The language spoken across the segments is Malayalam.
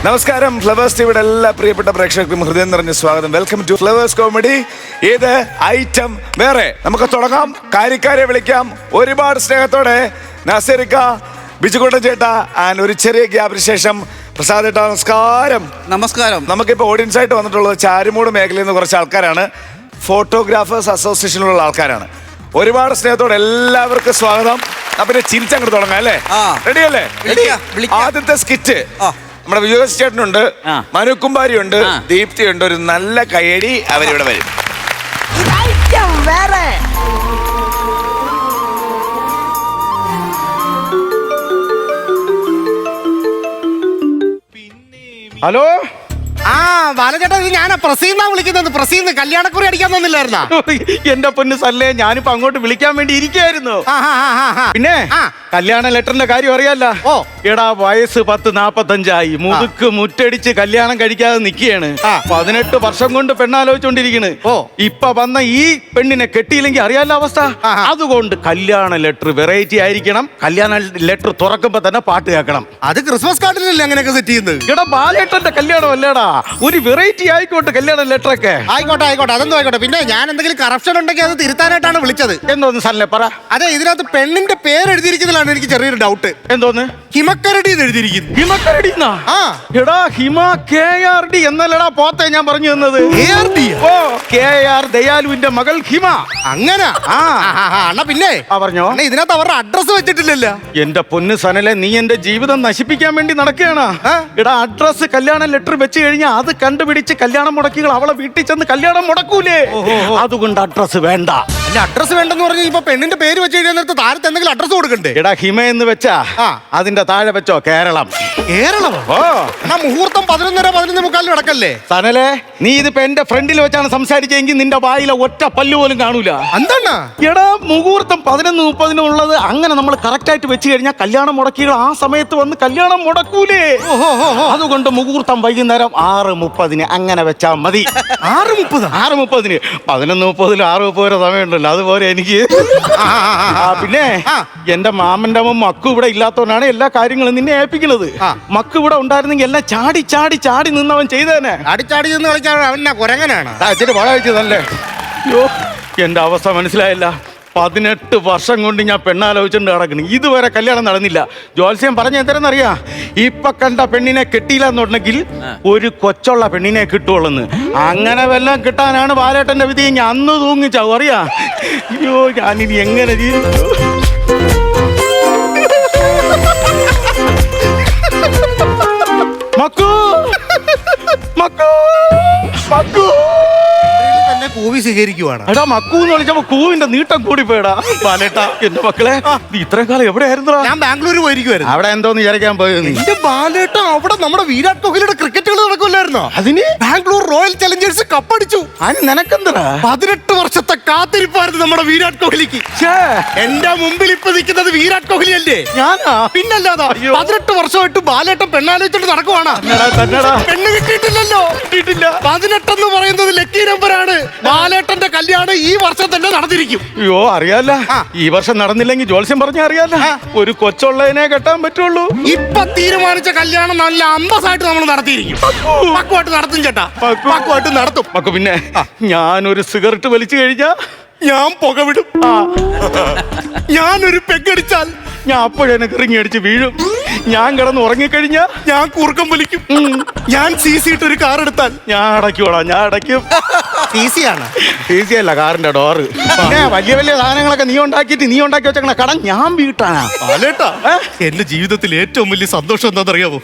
നമസ്കാരം. ഫ്ലവേഴ്സ് ടിവിയുടെ എല്ലാ പ്രിയപ്പെട്ട പ്രേക്ഷകർക്കും ഹൃദയം നിറഞ്ഞ സ്വാഗതം. Welcome to Flowers comedy. ഇത് ഐറ്റം വേറെ. നമുക്ക് തുടങ്ങാം. കാര്യക്കാരെ വിളിക്കാം. ഒരുപാട് സ്നേഹത്തോടെ നസീറിക്ക, ബിജുകുട്ടൻ ചേട്ടാ ആൻഡ് ഒരു ചെറിയ ഗ്യാപ്പിന് ശേഷം പ്രസാദ് ചേട്ടാ. നമസ്കാരം. നമസ്കാരം. നമുക്കിപ്പോൾ ഓഡിയൻസ് ആയിട്ട് വന്നിട്ടുള്ളത് ചാരുമൂട് മേഖലയിൽ നിന്ന് കുറച്ച് ആൾക്കാരാണ്. ഫോട്ടോഗ്രാഫേഴ്സ് അസോസിയേഷനിലുള്ള ആൾക്കാരാണ്. ഒരുപാട് സ്നേഹത്തോടെ എല്ലാവർക്കും സ്വാഗതം. പിന്നെ ചിരിച്ചങ്ങോട്ട് തുടങ്ങാം അല്ലേ? റെഡി അല്ലേ? ആദ്യത്തെ സ്കിറ്റ് നമ്മുടെ വിജയ് ചേട്ടനുണ്ട്, മനുക്കുമ്പാരി ഉണ്ട്, ദീപ്തി ഉണ്ട്. ഒരു നല്ല കയ്യടി അവരിവിടെ വരും. ഹലോ. ബാലചേട്ടാ, ഇത് ഞാനാ പ്രസീന്നാ വിളിക്കുന്നത്. പ്രസീന്ന് കല്യാണക്കുറി അടിക്കാൻ തന്നില്ലായിരുന്നാ? എന്റെ പൊന്ന് സല്ലേ, ഞാനിപ്പോ അങ്ങോട്ട് വിളിക്കാൻ വേണ്ടി ഇരിക്കായിരുന്നു. പിന്നെ കല്യാണ ലെറ്ററിന്റെ കാര്യം അറിയാല്ല. എടാ വയസ്സ് 10-45 മുതുക്ക് മുറ്റടിച്ച് കല്യാണം കഴിക്കാതെ നിക്കുകയാണ്. 18 വർഷം കൊണ്ട് പെണ്ണാലോചിച്ചോണ്ടിരിക്കണ്. ഇപ്പൊ വന്ന ഈ പെണ്ണിനെ കെട്ടിയില്ലെങ്കിൽ അറിയാല്ല അവസ്ഥ. അതുകൊണ്ട് കല്യാണ ലെറ്റർ വെറൈറ്റി ആയിരിക്കണം. കല്യാണ ലെറ്റർ തുറക്കുമ്പോ തന്നെ പാട്ട് കേൾക്കണം. അത് ക്രിസ്മസ് കാർഡിനല്ലേ അങ്ങനെയൊക്കെ സെറ്റ് ചെയ്യുന്നത്? എടാ ബാലേട്ടന്റെ കല്യാണം അല്ലേടാ, ഒരു വെറൈറ്റി ആയിക്കോട്ടെ കല്യാണ ലെറ്റർ ഒക്കെ. ആയിക്കോട്ടെ അതൊന്നും ആയിക്കോട്ടെ. പിന്നെ ഞാൻ എന്തെങ്കിലും കറപ്ഷൻ ഉണ്ടെങ്കിൽ അത് തിരുത്താനായിട്ടാണ് വിളിച്ചത്. എന്തോന്ന് സല്ലേ പറ. അതെ, ഇതിനകത്ത് പെണ്ണിന്റെ പേര് എഴുതിയിരിക്കുന്നതാണ് എനിക്ക് ചെറിയൊരു ഡൗട്ട്. എന്തോന്ന്? ഹിമക്കരടി എന്ന് എഴുതിയിരിക്കുന്നു. ഹിമക്കരടി? എടാ ഹിമ KRD എന്നല്ലടാ പോത്തെ ഞാൻ പറഞ്ഞു തന്നത്. KR ദയാലുവിന്റെ മകൾ ഹിമ. അങ്ങനെ അണ്ണാ പിന്നെ പറഞ്ഞോ. ഇതിനകത്ത് അവരുടെ അഡ്രസ് വെച്ചിട്ടില്ലല്ലോ. എന്റെ പൊന്ന് സനലെ, നീ എന്റെ ജീവിതം നശിപ്പിക്കാൻ വേണ്ടി നടക്കുകയാണ്. എടാ അഡ്രസ് കല്യാണ ലെറ്റർ വെച്ച് കഴിഞ്ഞാൽ അത് കണ്ടുപിടിച്ച് കല്യാണം മുടക്കികൾ അവളെ വീട്ടിൽ ചെന്ന് കല്യാണം മുടക്കൂലേ. അതുകൊണ്ട് അഡ്രസ് വേണ്ട. അഡ്രസ് വേണ്ടെന്ന് പറഞ്ഞു ഇപ്പൊ പെണ്ണിന്റെ പേര് വെച്ച് കഴിഞ്ഞാൽ നേരത്തെ താരത്ത് എന്തെങ്കിലും അഡ്രസ് കൊടുക്കണ്ടേ? എടാ ഹിമ എന്ന് വെച്ചാ അതിന്റെ താഴെ വെച്ചോ കേരളം. കേരളമോ? മുഹൂർത്തം 11:30-11:45 നടക്കല്ലേ? സനലെ, നീ ഇതിപ്പോ എന്റെ ഫ്രണ്ടിൽ വെച്ചാണ് സംസാരിച്ചെങ്കിൽ നിന്റെ വായിലെ ഒറ്റ പല്ല് പോലും കാണൂല. എന്താണ്? എടാ മുഹൂർത്തം 11:30 ഉള്ളത് അങ്ങനെ നമ്മൾ കറക്റ്റ് ആയിട്ട് വെച്ച് കഴിഞ്ഞാൽ കല്യാണം മുടക്കികൾ ആ സമയത്ത് വന്ന് കല്യാണം മുടക്കൂലേ. അതുകൊണ്ട് മുഹൂർത്തം വൈകുന്നേരം 6:30 അങ്ങനെ വെച്ചാ മതി. 6:30? 6:30. 11:30 6:30 വരെ സമയമുണ്ടല്ലോ, അതുപോലെ എനിക്ക്. പിന്നെ എന്റെ മാമന്റെ അമ്മ മക്കു ഇവിടെ ഇല്ലാത്തവനാണ് എല്ലാ കാര്യങ്ങളും നിന്നെ ഏൽപ്പിക്കുന്നത്. മക്കു ഇവിടെ ഉണ്ടായിരുന്നെങ്കിൽ എല്ലാം ചാടി ചാടി ചാടി നിന്നവൻ ചെയ്തേനെ. അടിച്ചാടി നിന്ന് കളിക്കാൻ അവൻ കുരങ്ങനാണ്. ഇച്ചിരി പഴയച്ചതല്ലേ. അയ്യോ, എന്റെ അവസ്ഥ മനസ്സിലായില്ല. 18 വർഷം കൊണ്ട് ഞാൻ പെണ്ണാലോചിച്ചുകൊണ്ട് നടക്കണം. ഇതുവരെ കല്യാണം നടന്നില്ല. ജോത്സ്യം പറഞ്ഞ എന്തരെന്നറിയാ? ഇപ്പൊ കണ്ട പെണ്ണിനെ കെട്ടിയില്ല എന്നുണ്ടെങ്കിൽ ഒരു കൊച്ചുള്ള പെണ്ണിനെ കിട്ടുള്ളന്ന്. അങ്ങനെ വല്ലതും കിട്ടാനാണ് ബാലേട്ടന്റെ വിധി. ഞാൻ അന്ന് തൂങ്ങിച്ചാവും അറിയാ. അയ്യോ, ഞാനിനി എങ്ങനെ ജീവിച്ചു? മക്കു മക്കു മക്കു കൂവി സ്വീകരിക്കുവാണ്. എടാ മക്കു എന്ന് വിളിച്ചപ്പോ കൂവിന്റെ നീട്ടം കൂടി പോയടാ. ബാലേട്ടാ, എന്റെ മക്കളെ, നീ ഇത്രയും കാലം എവിടെയായിരുന്നോ? ഞാൻ ബാംഗ്ലൂർ പോയിരിക്കുവായിരുന്നു. അവിടെ എന്തോന്ന് വിചാരിക്കാൻ പോയത്? എന്റെ ബാലേട്ട, അവിടെ നമ്മുടെ വിരാട് കോഹ്ലിയുടെ ക്രിക്കറ്റുകൾ നടക്കില്ലായിരുന്നോ? അതിന് ബാംഗ്ലൂർ റോയൽ ചലഞ്ചേഴ്സ് കപ്പടിച്ചു. അതിന് നിനക്കെന്തടാ? 18 വർഷത്തെ കാത്തിരിപ്പായിരുന്നു നമ്മുടെ വിരാട് കോഹ്ലിക്ക്. എന്റെ മുമ്പിൽ ഇപ്പൊ നിൽക്കുന്നത് വിരാട് കോഹ്ലി അല്ലേ? ഞാനാ? പിന്നല്ലാതാ. 18 വർഷമായിട്ട് ബാലേട്ടൻ പെണ്ണാലോചിച്ചിട്ട് നടക്കുവാണ്. പെണ്ണ് കിട്ടിയിട്ടില്ലല്ലോ. 18 എന്ന് പറയുന്നത് ലക്കി നമ്പറാണ്. ബാലേട്ടന്റെ കല്യാണം ഈ വർഷം തന്നെ നടന്നിരിക്കും. അയ്യോ, അറിയാല്ല. ഈ വർഷം നടന്നില്ലെങ്കിൽ ജോത്സ്യം പറഞ്ഞ അറിയാല്ല, ഒരു കൊച്ചുള്ളതിനെ കെട്ടാൻ പറ്റുള്ളൂ. ഇപ്പൊ തീരുമാനിച്ച കല്യാണം നല്ല അന്തസ്സായിട്ട് നമ്മൾ നടത്തിയിരിക്കും. പക്കുവായിട്ട് നടത്തും ചേട്ടാ, പക്കുവായിട്ട് നടത്തും. മക്കു, പിന്നെ ഞാനൊരു സിഗരറ്റ് വലിച്ചു കഴിഞ്ഞാ ഞാൻ പുക വിടും. ഞാനൊരു പെഗടിച്ചാൽ ഞാൻ അപ്പോഴെന്നെ ഇറങ്ങി അടിച്ച് വീഴും. ഞാൻ കിടന്ന് ഉറങ്ങിക്കഴിഞ്ഞാ ഞാൻ കൂർക്കം വലിക്കും. ഞാൻ CC ഇട്ടൊരു കാർ എടുത്താൽ ഞാൻ അടയ്ക്കൂടാ. ഞാൻ അടയ്ക്കും. CC ആണ്? CC അല്ല, കാറിന്റെ ഡോറ്. പിന്നെ വലിയ വലിയ സാധനങ്ങളൊക്കെ നീ ഉണ്ടാക്കി വെച്ചേക്കണ കടം ഞാൻ വീട്ടാനാ. ബാലേട്ടാ, എന്റെ ജീവിതത്തിൽ ഏറ്റവും വലിയ സന്തോഷം എന്താണെന്നറിയാമോ?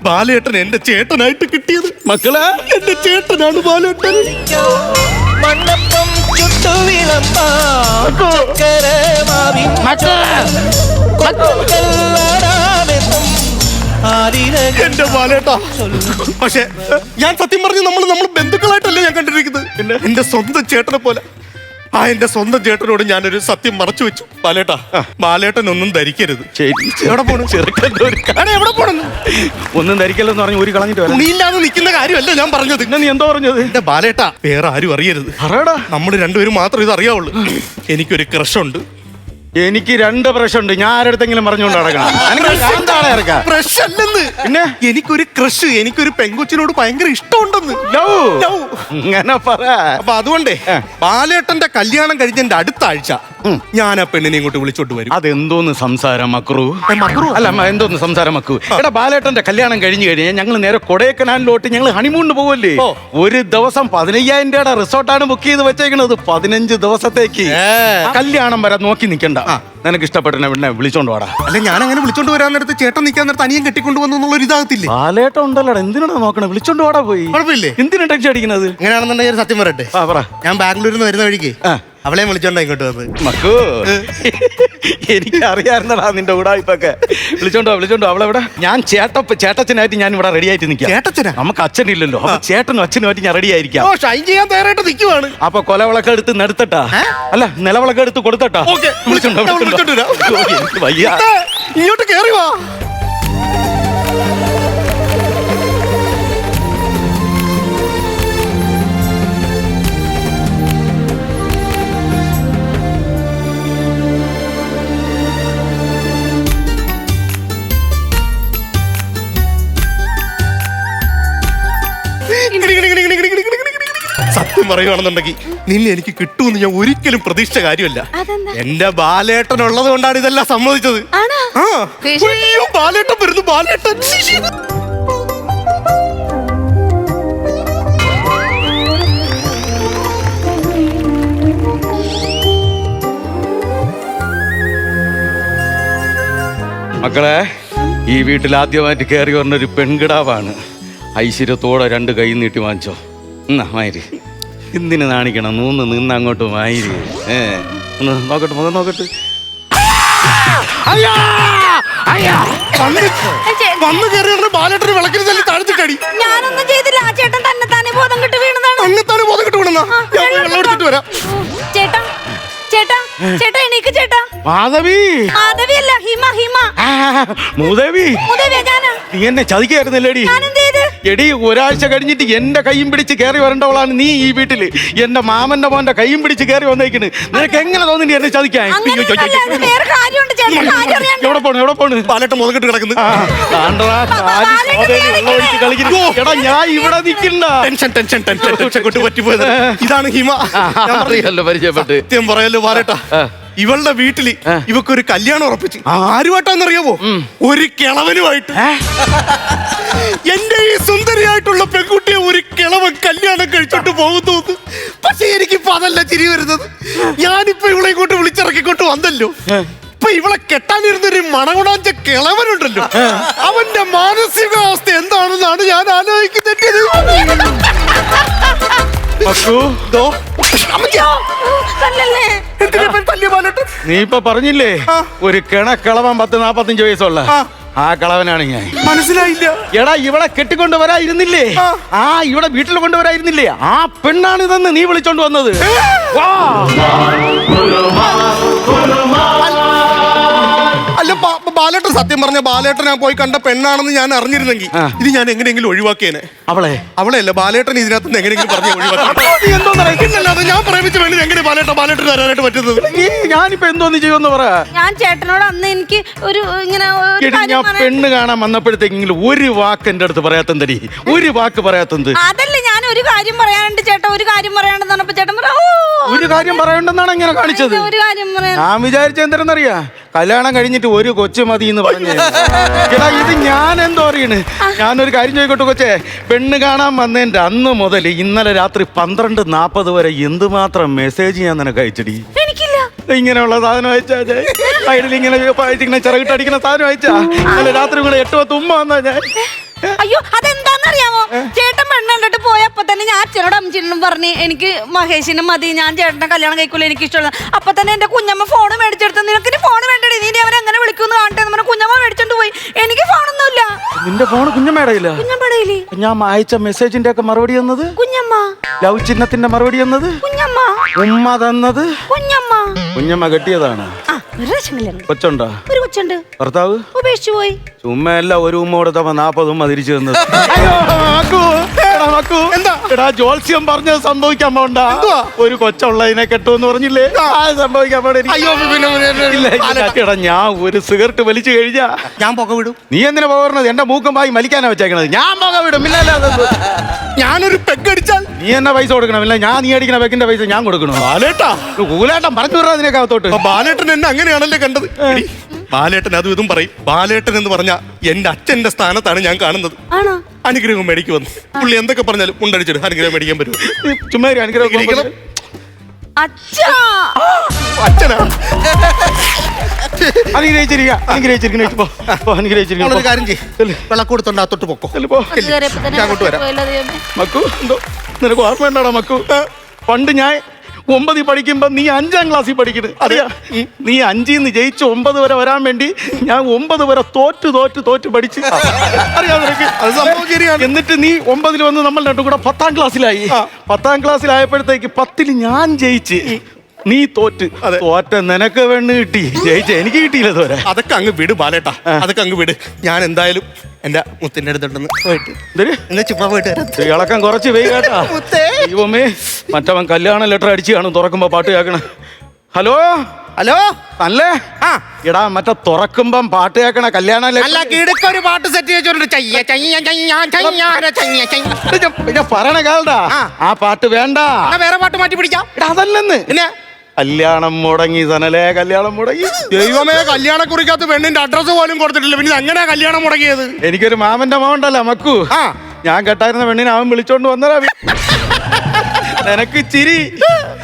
ബാലേട്ടൻ എന്റെ ചേട്ടനായിട്ട് കിട്ടിയത്. മക്കളെ, എന്റെ ചേട്ടനാണ് ബാലേട്ടൻ. മണ്ണപ്പം എന്റെ ബാലേട്ടാ, പക്ഷെ ഞാൻ സത്യം പറഞ്ഞു നമ്മൾ ബന്ധുക്കളായിട്ടല്ലേ ഞാൻ കണ്ടിരിക്കുന്നത്. എന്റെ സ്വന്തം ചേട്ടനെ പോലെ എന്റെ സ്വന്തം ചേട്ടനോട് ഞാനൊരു സത്യം മറച്ചു വെച്ചു. ബാലേട്ടാ, ബാലേട്ടൻ ഒന്നും ധരിക്കരുത്. എവിടെ പോണു? എവിടെ പോണെന്ന് ഒന്നും ധരിക്കല്ലെന്ന് പറഞ്ഞു ഒരു കളഞ്ഞിട്ട് തുണിയില്ലാതെ നിൽക്കുന്ന കാര്യമല്ല ഞാൻ പറഞ്ഞത്. പിന്നെ നീ എന്തോ പറഞ്ഞത്? എന്റെ ബാലേട്ടാ, വേറെ ആരും അറിയരുത്. നമ്മൾ രണ്ടുപേരും മാത്രം ഇത് അറിയാവുള്ളൂ. എനിക്കൊരു ക്രഷുണ്ട്. എനിക്ക് 2 ബ്രഷ് ഉണ്ട്. ഞാൻ ആരടുത്തെങ്കിലും പറഞ്ഞുകൊണ്ട് നടക്കണം. ബ്രഷ് അല്ലെന്ന്, പിന്നെ എനിക്കൊരു ക്രഷ്, എനിക്കൊരു പെങ്കൊച്ചിനോട് ഭയങ്കര ഇഷ്ടമുണ്ടെന്ന്. ലവ് ഇങ്ങനെ പറ. അപ്പൊ അതുകൊണ്ടേ ബാലേട്ടന്റെ കല്യാണം കഴിഞ്ഞതിന്റെ അടുത്ത ആഴ്ച ഞാൻ ആ പെണ്ണിനെ ഇങ്ങോട്ട് വിളിച്ചോട്ട് വരും. അതെന്തോന്ന് സംസാരം മക്രു? മക്രു അല്ല എന്തോന്ന് സംസാരം മക്കു? എടാ ബാലേട്ടന്റെ കല്യാണം കഴിഞ്ഞു കഴിഞ്ഞാൽ ഞങ്ങൾ നേരെ കൊടൈക്കനാലിലോട്ട് ഞങ്ങൾ ഹണിമൂണിന് പോവല്ലേ? ഒരു ദിവസം 15,000 രൂപയുടെ റിസോർട്ടാണ് ബുക്ക് ചെയ്ത് വെച്ചേക്കണത്. 15 ദിവസത്തേക്ക്. കല്യാണം വരെ നോക്കി നിൽക്കണ്ട. നിനക്ക് ഇഷ്ടപ്പെട്ട പിന്നെ വിളിച്ചോണ്ട് വാടാ. അല്ല ഞാൻ അങ്ങനെ വിളിച്ചോണ്ട് വരാൻ നേരത്ത് ചേട്ടൻ നിൽക്കാൻ നേരത്ത് അനിയൻ കെട്ടിക്കൊണ്ട് വന്നു എന്നുള്ളൊരു ഇതാകത്തില്ലേ? ബാലേട്ടൻ ഉണ്ടല്ലോ, എന്തിനാണ് നോക്കണേ? വിളിച്ചോണ്ട് വാടാ പോയി. കുഴപ്പമില്ലേ? എന്തിനാ ടെൻഷൻ അടിക്കുന്നത്? അങ്ങനെയാണെന്നുണ്ടെങ്കിൽ സത്യം പറയട്ടെ, പറ. ഞാൻ ബാംഗ്ലൂരിൽ നിന്ന് വരുന്ന വഴിക്ക് അവളെ വിളിച്ചോണ്ടാ ഇങ്ങോട്ട് വന്നത്. മക്കു എനിക്ക് അറിയാറുന്നടാ നിന്റെ ഉടായിപ്പൊക്കെ. വിളിച്ചോണ്ടോ അവളെവിടെ? ഞാൻ ചേട്ടച്ചനായിട്ട് ഞാൻ ഇവിടെ റെഡി ആയിട്ട് നിൽക്കാം. ചേട്ടച്ചനാ? നമുക്ക് അച്ഛനില്ലല്ലോ. അപ്പൊ ചേട്ടനും അച്ഛനുമായിട്ട് ഞാൻ റെഡി ആയിരിക്കാം. ഷൈൻ ചെയ്യാൻ തയ്യാറായിട്ട് നിൽക്കുവാണ്. അപ്പൊ കൊലവിളക്ക് എടുത്ത് നടത്തട്ടാ? അല്ല നിലവിളക്ക് എടുത്ത് കൊടുത്തട്ടാ? വയ്യ. ഇങ്ങോട്ട് കേറി വാ. സത്യം പറയുകയാണെന്നുണ്ടെങ്കിൽ നിന്നെ എനിക്ക് കിട്ടുമെന്ന് ഞാൻ ഒരിക്കലും പ്രതീക്ഷിച്ച കാര്യമല്ല. എന്റെ ബാലേട്ടൻ ഉള്ളത് കൊണ്ടാണ് ഇതെല്ലാം സമ്മതിച്ചത്. അയ്യോ, ബാലേട്ടൻ വരുന്നു, ബാലേട്ടൻ. മക്കളെ, ഈ വീട്ടിൽ ആദ്യമായിട്ട് കയറി പറഞ്ഞൊരു പെൺകിടാവാണ്. ഐശ്വര്യത്തോടെ 2 കൈ നീട്ടി വാങ്ങിച്ചോ. എന്നാ മായിരി, എന്തിന് നാണിക്കണം? നിന്ന് അങ്ങോട്ട് മായിരി. നോക്കട്ടെ, മുഖം നോക്കട്ടെ. വന്നു കയറി ബാലേട്ടന് വിളക്കിന് തല്ലി താഴ്ത്തിട്ടടി. ഞാനൊന്നും ചെയ്തില്ല. ആ ചേട്ടൻ തന്നെ ബോധം കെട്ട് വീണതാണ്. തന്നെത്താനെ ബോധം കെട്ട് വീണെന്നാ? ഞാൻ വെള്ളം എടുത്തിട്ട് വരാം. ചേട്ടാ എണീക്ക് ചേട്ടാ. മാധവി. മാധവിയല്ല, ഹിമ. മൂദേവി. ഞാനാ. നീ എന്നെ ചതിക്കായിരുന്നല്ലേടി? എടി, ഒരാഴ്ച കഴിഞ്ഞിട്ട് എന്റെ കൈയും പിടിച്ച് കയറി വരേണ്ടവളാണ് നീ ഈ വീട്ടില്. എന്റെ മാമന്റെ മോന്റെ കൈയും പിടിച്ച് കയറി വന്നേക്കണ്. നിനക്ക് എങ്ങനെ തോന്നി എന്നെ ചതിക്കാൻ? എവിടെ പോണ്? ബാലേട്ടൻ മുഖം കെട്ട് കിടക്കുന്നു. എടാ, ഞാൻ ഇവിടെ നിൽക്കണ്ട. ടെൻഷൻ കൊണ്ട് പറ്റിപ്പോയത്. ഇതാണ് ഹിമ. പരിചയപ്പെട്ട്. സത്യം പറയല്ലോ ബാലേട്ടാ, ഇവളുടെ വീട്ടില് ഇവക്കൊരു കല്യാണം ഉറപ്പിച്ചു. ആരുമായിട്ടാന്നറിയാമോ? ഒരു കിളവനുമായിട്ട്. എന്റെ ഈ സുന്ദരിയായിട്ടുള്ള പെൺകുട്ടിയെ ഒരു കിളവൻ കല്യാണം കഴിച്ചോട്ട് പോകുന്നു. പക്ഷെ എനിക്കിപ്പോ അതല്ല ചിരി വരുന്നത്. ഞാനിപ്പോ ഇവളെ ഇങ്ങോട്ട് വിളിച്ചിറക്കിക്കൊണ്ട് വന്നല്ലോ. ഇപ്പൊ ഇവളെ കെട്ടാനിരുന്നൊരു മണകുണാഞ്ച കിളവനുണ്ടല്ലോ, അവന്റെ മാനസികാവസ്ഥ എന്താണെന്നാണ് ഞാൻ ആലോചിക്കുന്നത്. നീ ഇപ്പൊ പറഞ്ഞില്ലേ ഒരു കിളവൻ 10-45 വയസ്സുള്ള? ആ കളവനാണ് ഞാൻ. മനസ്സിലായില്ല. എടാ, ഇവിടെ കെട്ടിക്കൊണ്ട് വരായിരുന്നില്ലേ? ഇവിടെ വീട്ടിൽ കൊണ്ടുവരായിരുന്നില്ലേ? ആ പെണ്ണാണ് ഇതെന്ന് നീ വിളിച്ചോണ്ട് വന്നത്. അല്ല ബാലേട്ടൻ, സത്യം പറഞ്ഞ ബാലേട്ടൻ ഞാൻ പോയി കണ്ട പെണ്ണാണെന്ന് ഞാൻ അറിഞ്ഞിരുന്നെങ്കിൽ ഇത് ഞാൻ എങ്ങനെയെങ്കിലും ഒഴിവാക്കിയേനെ. അവളെയല്ല, ബാലേട്ടൻ ഇതിനകത്ത് നിന്ന് എങ്ങനെയെങ്കിലും പറഞ്ഞ് ഒഴിവാക്കി. ഞാൻ പ്രേമിച്ച പെണ്ണിന് എങ്ങനെ ബാലേട്ടൻ തരാനായിട്ട് പറ്റുന്നത്? ഞാനിപ്പോ എന്തോന്ന് ചെയ്യുമെന്ന് പറ. ഞാൻ ചേട്ടനോട് അന്ന് എനിക്ക് ഒരു ഇങ്ങനെ ഞാൻ പെണ്ണ് കാണാൻ വന്നപ്പോഴത്തേക്കെങ്കിലും ഒരു വാക്ക് എന്റെ അടുത്ത് പറയാത്തന്തടി. ഒരു വാക്ക് പറയാത്തത്. അതല്ല, ഞാൻ ഒരു കാര്യം പറയാനുണ്ട് ചേട്ടാ. ഒരു കാര്യം പറയാനുണ്ടെന്ന് പറഞ്ഞപ്പോ ചേട്ടൻ ഒരു കാര്യം പറയണ്ടെന്നാണ് ഇങ്ങനെ കാണിച്ചത്. ഒരു കാര്യം ഞാൻ വിചാരിച്ച എന്തെന്നറിയാ, കല്യാണം കഴിഞ്ഞിട്ട് ഒരു കൊച്ചു മതി എന്ന് പറഞ്ഞു. എടാ, ഇത് ഞാൻ എന്തോ അറിയണ്. ഞാനൊരു കാര്യം ചോദിക്കട്ടെ കൊച്ചേ, പെണ്ണ് കാണാൻ വന്നതിന്റെ അന്ന് മുതൽ ഇന്നലെ രാത്രി 12:40 വരെ എന്തുമാത്രം മെസ്സേജ് ഞാൻ നിനക്ക് അയച്ചടി. ഇങ്ങനെയുള്ള സാധനം അയച്ചാ സൈഡിൽ ഇങ്ങനെ ചിറകിട്ടടിക്കുന്ന സാധനം അയച്ചാ. ഇന്നലെ രാത്രി കൂടെ 8-10 ഉമ്മ വന്നാ ഞാൻ. അയ്യോ, അതെന്താന്നറിയാമോ? ചേട്ടൻ പെണ്ണ് കണ്ടിട്ട് പോയപ്പോ തന്നെ ഞാൻ അച്ഛനോടും അമ്മച്ചിനോടും പറഞ്ഞ് എനിക്ക് മഹേഷിനെ മതി, ഞാൻ ചേട്ടനെ കല്യാണം കഴിക്കൂല, എനിക്ക് ഇഷ്ടമുള്ള. അപ്പൊ തന്നെ എന്റെ കുഞ്ഞമ്മ ഫോണ് മേടിച്ചെടുത്ത്, നിനക്ക് ഫോൺ വേണ്ടടി, നീ അവരെങ്ങനെ വിളിക്കുന്നു കാണട്ടെ എന്ന് കുഞ്ഞമ്മ മേടിച്ചോണ്ട് പോയി. എനിക്ക് ഫോണൊന്നുമില്ല. നിന്റെ ഫോണ് കുഞ്ഞമ്മേടയില്ല? കുഞ്ഞമ്മേടയില്ലേ? ഞാൻ അയച്ച മെസ്സേജിന്റെ ഒക്കെ മറുപടി തന്നത് കുഞ്ഞമ്മ. ലവ് ചിഹ്നത്തിന്റെ മറുപടി തന്നത് കുഞ്ഞമ്മ. ഉമ്മ തന്നത് കുഞ്ഞമ്മ കെട്ടിയതാണ്. കൊച്ചുണ്ടോ? ഒരു കൊച്ചുണ്ട്. ഭർത്താവ് ഉപേക്ഷിച്ചു പോയി. ചുമ്മല്ല, ഒരു ഉമ്മ കൊടുത്തപ്പോ 40 ഉമ്മ തിരിച്ചു തന്നത്. മക്കു എന്താ? എടാ ജോത്സ്യം പറഞ്ഞത് സംഭവിക്കാൻ പോണ്ട. എന്തുവാ? ഒരു കൊച്ചുള്ളതിനെ കെട്ടുമെന്ന് പറഞ്ഞില്ലേ? അത് സംഭവിക്കാൻ പോണ്ട. അയ്യോ പിന്നെ ഇല്ല, എടാ ഞാൻ ഒരു സിഗരറ്റ് വലിച്ചു കഴിഞ്ഞാ ഞാൻ പുക വിടും. നീ എന്തിനാ പോകണത്? എന്റെ മൂക്കം വായി മലിക്കാനാ വെച്ചേക്കണത്. ഞാൻ പോകാൻ വിടും. ഇല്ല ഞാനൊരു പെഗ് അടിച്ചാൽ നീ എന്നെ പൈസ കൊടുക്കണം. ഇല്ല നീ അടിക്കുന്ന പെക്കിന്റെ പൈസ ഞാൻ കൊടുക്കണോ? ബാലേട്ടാ, കൂലേട്ടൻ പറഞ്ഞു വിടാ അതിനകത്തോട്ട്. ബാലേട്ടൻ എന്നെ അങ്ങനെയാണല്ലേ കണ്ടത്. എടി, ബാലേട്ടൻ അതും ഇതും പറയും. ബാലേട്ടൻ എന്ന് പറഞ്ഞ എന്റെ അച്ഛന്റെ സ്ഥാനത്താണ് ഞാൻ കാണുന്നത്. ആണോ? അനുഗ്രഹം മേടിക്ക് വന്നു. പുള്ളി എന്തൊക്കെ പറഞ്ഞാലും മുണ്ടടിച്ചിട്ട് അനുഗ്രഹം മേടിക്കാൻ പറ്റും. ചുമ്മാ ഒരു അനുഗ്രഹം അച്ഛാ അച്ഛനാ അനുഗ്രഹിച്ചിരിക്കും. കാര്യം ചെയ്യ്, വിളക്കൂടുത്തോണ്ട് അത്തോട്ട് പൊക്കോ. ഞാൻ അങ്ങോട്ട് വരാം. മക്കു എന്തോ നിനക്ക് ഓർമ്മ ഉണ്ടാടാ മക്കു? പണ്ട് ഞാൻ 9 പഠിക്കുമ്പോ നീ 5ാം ക്ലാസ്സിൽ പഠിക്കണ്. അറിയാ, നീ 5ന്ന് ജയിച്ച് 9 വരെ വരാൻ വേണ്ടി ഞാൻ 9 വരെ തോറ്റ് പഠിച്ച്. അറിയാം നിനക്ക്? അത് സംഭവം ശരിയാണ്. എന്നിട്ട് നീ 9ൽ വന്ന് നമ്മൾ രണ്ടും കൂടെ 10ാം ക്ലാസ്സിലായി. 10ാം ക്ലാസ്സിലായപ്പോഴത്തേക്ക് 10ൽ ഞാൻ ജയിച്ച്, നീ തോറ്റ്. നിനക്ക് പെണ്ണ് കിട്ടി, ജയിച്ച എനിക്ക് കിട്ടിയില്ല ഇതുവരെ. അതൊക്കെ അങ്ങ് വിട് ബാലേട്ടാ, അതൊക്കെ അങ്ങ് വിട്. ഞാൻ എന്തായാലും എന്റെ മുത്തിന്റെ അടുത്തുണ്ടെന്ന് പോയിട്ട് എന്നാ ചുമ്മാ പോയിട്ട് ഇളക്കം കുറച്ച് വെയ് കേട്ടാ. ദൈവമേ, മറ്റവൻ കല്യാണ ലെറ്റർ അടിച്ച് കാണും തുറക്കുമ്പോ പാട്ട് കേൾക്കണം. ഹലോ ഹലോ അല്ലേ? എടാ മറ്റേ തുറക്കുമ്പം പാട്ട് കേൾക്കണ കല്യാണ ഒരു പാട്ട് സെറ്റ് പിന്നെ പറയണ കേൾടാ. ആ പാട്ട് വേണ്ട, വേറെ പാട്ട് മാറ്റി പിടിക്കാം. എടാ അതല്ലെന്ന്. പിന്നെ കല്യാണം മുടങ്ങി സനലേ, കല്യാണം മുടങ്ങി. ദൈവമേ, കല്യാണം കുറിക്കകത്ത് പെണ്ണിന്റെ അഡ്രസ് പോലും കൊടുത്തിട്ടില്ല. പിന്നെ എങ്ങനെയാ കല്യാണം മുടങ്ങിയത്? എനിക്കൊരു മാമന്റെ മോണ്ടല്ല മക്കു. ഞാൻ കേട്ടായിരുന്ന പെണ്ണിനെ അവൻ വിളിച്ചോണ്ട് വന്നതാ. നിനക്ക് ചിരി.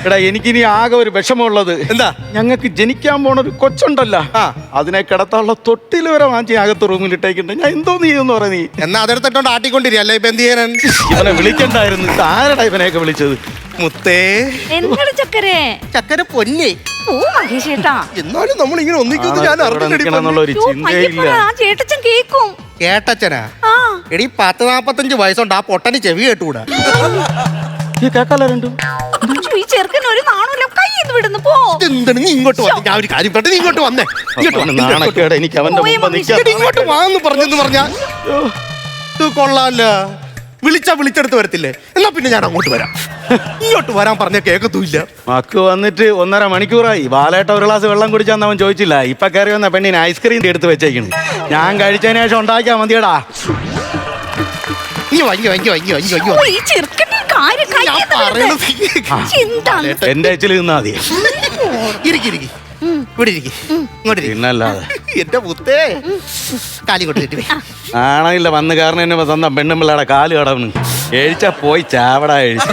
എടാ എനിക്കിനി ആകെ ഒരു വിഷമമുള്ളത് എന്താ? ഞങ്ങൾക്ക് ജനിക്കാൻ പോണ ഒരു കൊച്ചുണ്ടല്ല, അതിനെ കിടത്താനുള്ള തൊട്ടിൽ വരെ വാങ്ങിച്ച് അകത്ത് റൂമിൽ ഇട്ടേക്കുണ്ട്. ഞാൻ എന്തോ നീ എന്ന് പറ. നീ എന്നാ അതെടുത്തിട്ടോണ്ട് ആട്ടിക്കൊണ്ടിരിക്കല്ലേ? ഇപ്പൊ എന്ത് ചെയ്യാൻ? ഇവനെ വിളിക്കണ്ടായിരുന്നു. ആരടാ ഇവനെയൊക്കെ വിളിച്ചത്? മുത്തേ, എന്താണ് ചക്കരെ? ചക്കര പൊന്നെ. ഓ മഹേഷേട്ടാ, എന്നാലും നമ്മൾ ഇങ്ങനെ ഒന്നിക്കുന്നത് ഞാൻ എന്നുള്ള ഒരു ചിന്തയില്ല. ചേട്ടച്ചൻ കേക്കും. കേട്ടച്ചനാ? എടി 10-45 വയസ്സുണ്ട്. ആ പൊട്ടന് ചെവി കേട്ടുകൂടാ. കേക്കാലോ രണ്ടും. ഈ ചെറുക്കൻ ഒരു നാണുമില്ല. കൈ ഇത് വിടുന്നു. പോ. എന്താണ് നീ ഇങ്ങോട്ട് വന്നേ? ഞാൻ ഒരു കാര്യം പറഞ്ഞ, നീ ഇങ്ങോട്ട് വന്നേ. നാണക്കേട് എനിക്ക് അവന്റെ മുമ്പ് നിൽക്കാൻ. ഇങ്ങോട്ട് വാന്ന് പറഞ്ഞെന്ന് പറഞ്ഞാ ഇത് കൊള്ളാല്ല. വിളിച്ചെടുത്ത് വരത്തില്ലേ? എന്നാ പിന്നെ ഞാൻ അങ്ങോട്ട് വരാം. ഇങ്ങോട്ട് വരാൻ പറഞ്ഞ കേക്കത്തുമില്ല. മക്ക് വന്നിട്ട് 1.5 മണിക്കൂറായി. ബാലേട്ട ഒരു ഗ്ലാസ് വെള്ളം കുടിച്ചാന്ന് അവൻ ചോദിച്ചില്ല. ഇപ്പൊ കയറി വന്ന പെണ്ണിന് ഐസ്ക്രീം എടുത്ത് വെച്ചേക്കണ്. ഞാൻ കഴിച്ചതിന് ശേഷം ഉണ്ടാക്കിയാ മതിയടാ. എന്റെ അച്ഛല് നിന്നാ മതി. പിന്നല്ലാതെ എന്റെ മുത്തേ, കാലി കൊണ്ട് ആണയില്ല. വന്ന് കാരണം എന്നെ തന്ന പെണ്ണുമ്പിള്ളയുടെ കാല് കടവണ്. എഴിച്ച പോയി ചാവടാ എഴിച്ച.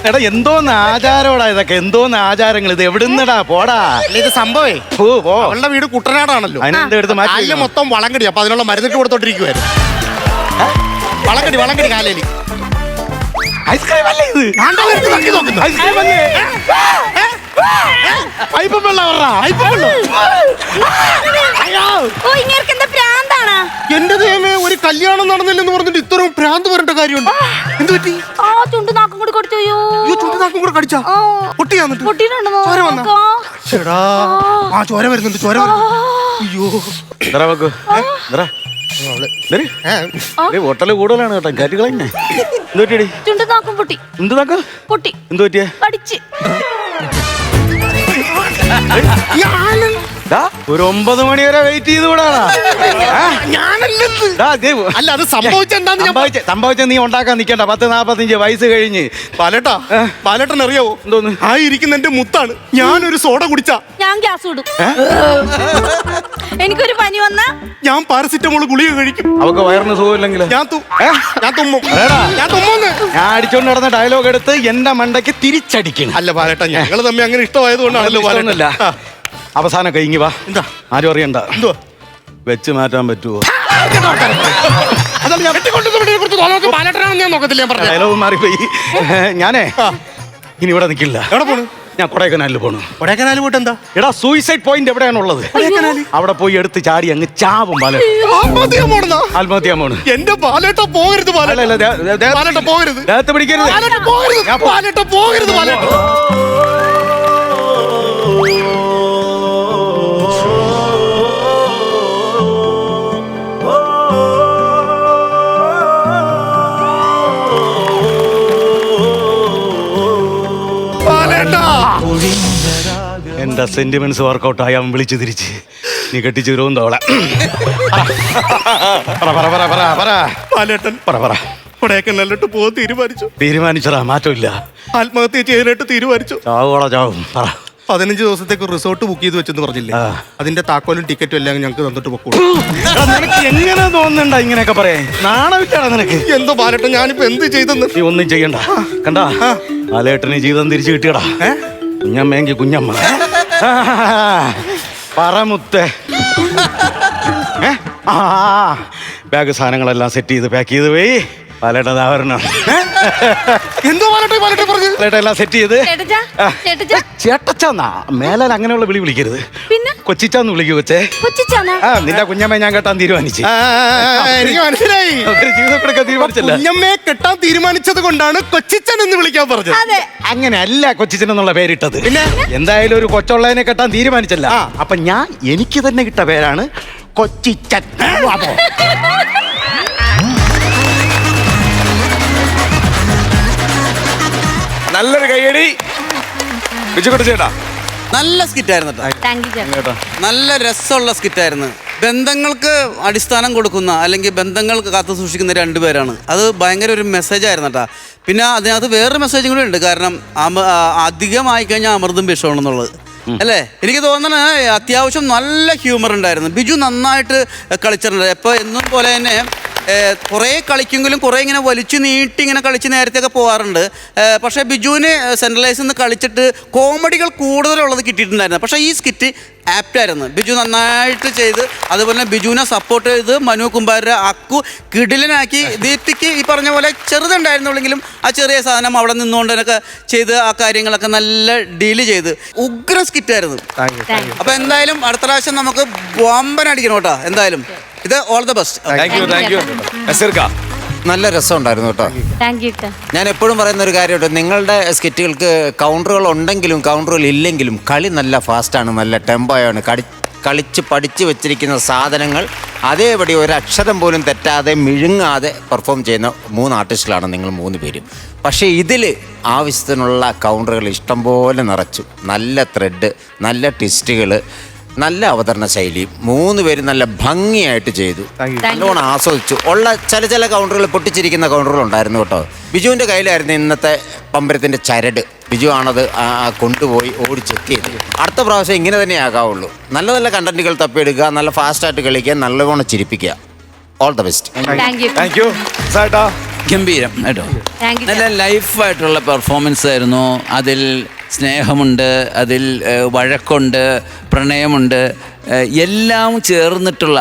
എടാ എന്തോന്ന് ആചാരോടാ ഇതൊക്കെ? എന്തോന്ന് ആചാരങ്ങൾ ഇത്? എവിടുന്നടാ? പോടാ. ഇത് സംഭവേ അവളുടെ വീട് കുട്ടനാടാണല്ലോ. അതിനെടുത്ത് കാലില് മൊത്തം വളങ്കടി. അപ്പൊ അതിനുള്ള മരുന്നിട്ട് കൊടുത്തോണ്ടിരിക്കുവായിരുന്നു. വളങ്കടി കാലേലി. ഐസ്ക്രീം അല്ലേ ഇത്? ഐസ്ക്രീം അല്ലേ? പൈപ്പ് വെള്ളം. എന്റെ ദൈവമേ, ഒരു കല്യാണം നടന്നില്ലെന്ന് പറഞ്ഞിട്ട് ഇത്രയും ഭ്രാന്ത് വരേണ്ട കാര്യമുണ്ട്. എന്ത് പറ്റി? ചുണ്ടു നാക്കും കൂടി കൊടുത്തു. ചുണ്ടു നാക്കും കൂടെ കടിച്ചാ പൊട്ടിയാന്നിട്ട് ചോര വന്നാ? ചോര വരുന്നുണ്ട്. ചോര അയ്യോ. ഹോട്ടല് കൂടുതലാണ് കേട്ടോ. കാറ്റുകളെ ചുണ്ടു നാക്കും പൊട്ടി. എന്ത് നാക്ക് പൊട്ടി? എന്ത് പറ്റിയ? കടിച്ച്. ഒരു 9 മണി വരെ വെയിറ്റ് ചെയ്തുകൂടാണ്. അല്ല, അത് സംഭവിച്ച നീ ഉണ്ടാക്കാൻ നിക്കണ്ട. 10-45 വയസ്സ് കഴിഞ്ഞ്. പാലേട്ടൻ അറിയാവോ? എന്തോന്ന്? ആ ഇരിക്കുന്ന എന്റെ മുത്താണ്. ഞാനൊരു സോഡ കുടിച്ചാ ഞാൻ ഗ്യാസ് വിടും. എനിക്കൊരു പനി വന്ന ഞാൻ പാരസിറ്റമോൾ ഗുളിക കഴിക്കും. അവക്ക് വയറിന് സുഖമില്ലെങ്കിൽ ഞാൻ തുമ്മും. ഞാൻ അടിച്ചോണ്ട് നടന്ന ഡയലോഗ് എടുത്ത് എന്റെ മണ്ടയ്ക്ക് തിരിച്ചടിക്കണം. അല്ല പാലേട്ട, ഞങ്ങൾ തമ്മിൽ അങ്ങനെ ഇഷ്ടമായതുകൊണ്ടാണല്ലോ. അവസാനം കഴിഞ്ഞു വാ. എന്താ? ആരും അറിയണ്ട. എന്തോ വെച്ച് മാറ്റാൻ പറ്റുമോ? ഡയലോഗ് മാറിപ്പോയി. ഞാനേ ഇനി ഇവിടെ നിൽക്കില്ല. എവിടെ പോണു? ഞാൻ കൊടൈക്കനാലിൽ പോണു. കൊടൈക്കനാലിൽ പോയിട്ട് എന്താ? എടാ സൂയിസൈഡ് പോയിന്റ് എവിടെയാണുള്ളത്? അവിടെ പോയി എടുത്ത് ചാടി അങ്ങ് ചാവും. ആത്മഹത്യ പോണു. എന്റെ പാലേട്ട പോകരുത്. പാലേട്ട പോകരുത്. ദേഹത്ത് പിടിക്കരുത്. പാലേട്ട പോകരുത്. അവന്റെ സെന്റിമെന്റ്സ് വർക്കൗട്ട് ആയി അവൻ വിളിച്ചു തിരിച്ച് നീ കെട്ടിച്ചു തരുമെന്നോളെ. ബാലേട്ടൻ കൊടൈക്കനാലിലോട്ട് പോകാൻ തീരുമാനിച്ചടാ, മാറ്റമില്ല. ആത്മഹത്യ ചെയ്യാനായിട്ട് തീരുമാനിച്ചു. ചാവോളാ ചാവും. 15 ദിവസത്തേക്ക് റിസോർട്ട് ബുക്ക് ചെയ്ത് വെച്ചെന്ന് പറഞ്ഞില്ലേ? അതിന്റെ താക്കോലും ടിക്കറ്റും എല്ലാം ഞങ്ങൾക്ക് തന്നിട്ട് പൊക്കോളൂ. നിനക്ക് എങ്ങനെ തോന്നുന്നുണ്ട ഇങ്ങനെയൊക്കെ പറയാൻ? നാണമില്ലാടാ നിനക്ക്? എന്തോ ബാലേട്ടൻ, ഞാനിപ്പോ എന്ത് ചെയ്തെന്ന്? നീ ഒന്നും ചെയ്യണ്ട. കണ്ടാ ബാലേട്ടന് ജീവിതം തിരിച്ചു കിട്ടിയടാ. കുഞ്ഞമ്മയെങ്കിൽ കുഞ്ഞമ്മ. പറമുത്തേ. ബാഗ് സാധനങ്ങളെല്ലാം സെറ്റ് ചെയ്ത് പാക്ക് ചെയ്ത് പോയി. ബാലേട്ടൻ ആവരണം. എന്തോ ബാലേട്ടൻ പറഞ്ഞു. ബാലേട്ടൻ എല്ലാം സെറ്റ് ചെയ്ത്. ചേട്ടച്ചാന്നാ മേലാൽ അങ്ങനെയുള്ള വിളി വിളിക്കരുത്. പിന്നെ കൊച്ചിച്ചാന്ന് വിളിക്കൂ കൊച്ചേ. നിന്റെ കുഞ്ഞമ്മ ഞാൻ കെട്ടാൻ തീരുമാനിച്ചു. എനിക്ക് മനസ്സിലായി. ജീവിതം കൊടുക്കാൻ തീരുമാനിച്ചല്ല. കുഞ്ഞമ്മയെ കെട്ടാൻ തീരുമാനിച്ചത് കൊണ്ടാണ് കൊച്ചിച്ചൻ എന്ന് വിളിക്കാൻ പറഞ്ഞത്. അങ്ങനെ അല്ല കൊച്ചിച്ചൻ എന്നുള്ള പേരിട്ടത്. പിന്നെ എന്തായാലും ഒരു കൊച്ചുള്ളതിനെ കെട്ടാൻ തീരുമാനിച്ചല്ല. അപ്പൊ ഞാൻ എനിക്ക് തന്നെ കിട്ട പേരാണ് കൊച്ചിച്ചൻ. നല്ലൊരു കൈയടി വിജുക്കുട്ടി ചേട്ടാ. നല്ല സ്കിറ്റായിരുന്നു കേട്ടോ. നല്ല രസമുള്ള സ്കിറ്റായിരുന്നു. ബന്ധങ്ങൾക്ക് അടിസ്ഥാനം കൊടുക്കുന്ന അല്ലെങ്കിൽ ബന്ധങ്ങൾക്ക് കാത്തു സൂക്ഷിക്കുന്ന രണ്ടുപേരാണ്. അത് ഭയങ്കര ഒരു മെസ്സേജ് ആയിരുന്നു കേട്ടോ. പിന്നെ അതിനകത്ത് വേറൊരു മെസ്സേജും കൂടി ഉണ്ട്. കാരണം അധികമായി കഴിഞ്ഞാൽ അമൃതും വിഷമാണെന്നുള്ളത് അല്ലേ? എനിക്ക് തോന്നണ അത്യാവശ്യം നല്ല ഹ്യൂമർ ഉണ്ടായിരുന്നു. ബിജു നന്നായിട്ട് കളിച്ചിട്ടുണ്ട്. ഇപ്പോൾ എന്നും പോലെ തന്നെ കുറേ കളിക്കെങ്കിലും കുറേ ഇങ്ങനെ വലിച്ചു നീട്ടി ഇങ്ങനെ കളിച്ച് നേരത്തെയൊക്കെ പോകാറുണ്ട്. പക്ഷേ ബിജുവിന് സെൻട്രലൈസിൽ നിന്ന് കളിച്ചിട്ട് കോമഡികൾ കൂടുതലുള്ളത് കിട്ടിയിട്ടുണ്ടായിരുന്നു. പക്ഷേ ഈ സ്കിറ്റ് ആപ്റ്റായിരുന്നു. ബിജു നന്നായിട്ട് ചെയ്ത്, അതുപോലെ തന്നെ ബിജുവിനെ സപ്പോർട്ട് ചെയ്ത് മനു കുമ്പാര അക്കു കിടിലനാക്കി. ദീപ്തിക്ക് ഈ പറഞ്ഞ പോലെ ചെറുതുണ്ടായിരുന്നുള്ളെങ്കിലും ആ ചെറിയ സാധനം അവിടെ നിന്നുകൊണ്ട് തന്നെ ചെയ്ത് ആ കാര്യങ്ങളൊക്കെ നല്ല ഡീല് ചെയ്ത് ഉഗ്ര സ്കിറ്റായിരുന്നു. അപ്പോൾ എന്തായാലും അടുത്ത പ്രാവശ്യം നമുക്ക് വമ്പൻ അടിക്കണം കേട്ടോ. എന്തായാലും ഇത് ഓൾ ദ ബെസ്റ്റ്. നല്ല രസമുണ്ടായിരുന്നു കേട്ടോ. ഞാൻ എപ്പോഴും പറയുന്ന ഒരു കാര്യമുണ്ട്, നിങ്ങളുടെ സ്കിറ്റുകൾക്ക് കൗണ്ടറുകൾ ഉണ്ടെങ്കിലും കൗണ്ടറുകൾ ഇല്ലെങ്കിലും കളി നല്ല ഫാസ്റ്റാണ്, നല്ല ടെമ്പോയാണ്. കളിച്ച് പഠിച്ച് വെച്ചിരിക്കുന്ന സാധനങ്ങൾ അതേപടി ഒരു അക്ഷരം പോലും തെറ്റാതെ മിഴുങ്ങാതെ പെർഫോം ചെയ്യുന്ന 3 ആർട്ടിസ്റ്റുകളാണ് നിങ്ങൾ 3 പേരും. പക്ഷേ ഇതിൽ ആവശ്യത്തിനുള്ള കൗണ്ടറുകൾ ഇഷ്ടംപോലെ നിറച്ചു. നല്ല ത്രെഡ്, നല്ല ട്വിസ്റ്റുകൾ, നല്ല അവതരണ ശൈലി. 3 പേരും നല്ല ഭംഗിയായിട്ട് ചെയ്തു. നല്ലോണം ആസ്വദിച്ചു. ഉള്ള ചില കൗണ്ടറുകൾ പൊട്ടിച്ചിരിക്കുന്ന കൗണ്ടറുകൾ ഉണ്ടായിരുന്നു കേട്ടോ. ബിജുവിൻ്റെ കയ്യിലായിരുന്നു ഇന്നത്തെ പമ്പരത്തിൻ്റെ ചരട്. ബിജു ആണത് കൊണ്ടുപോയി ഓടിച്ചെത്തിയത്. അടുത്ത പ്രാവശ്യം ഇങ്ങനെ തന്നെ ആകാവുള്ളൂ. നല്ല നല്ല കണ്ടന്റുകൾ തപ്പിയെടുക്കുക, നല്ല ഫാസ്റ്റായിട്ട് കളിക്കുക, നല്ലവണ്ണം ചിരിപ്പിക്കുക. All the best. ഗംഭീരം കേട്ടോ. നല്ല ലൈഫായിട്ടുള്ള പെർഫോമൻസ് ആയിരുന്നു. അതിൽ സ്നേഹമുണ്ട്, അതിൽ വഴക്കുണ്ട്, പ്രണയമുണ്ട്, എല്ലാം ചേർന്നിട്ടുള്ള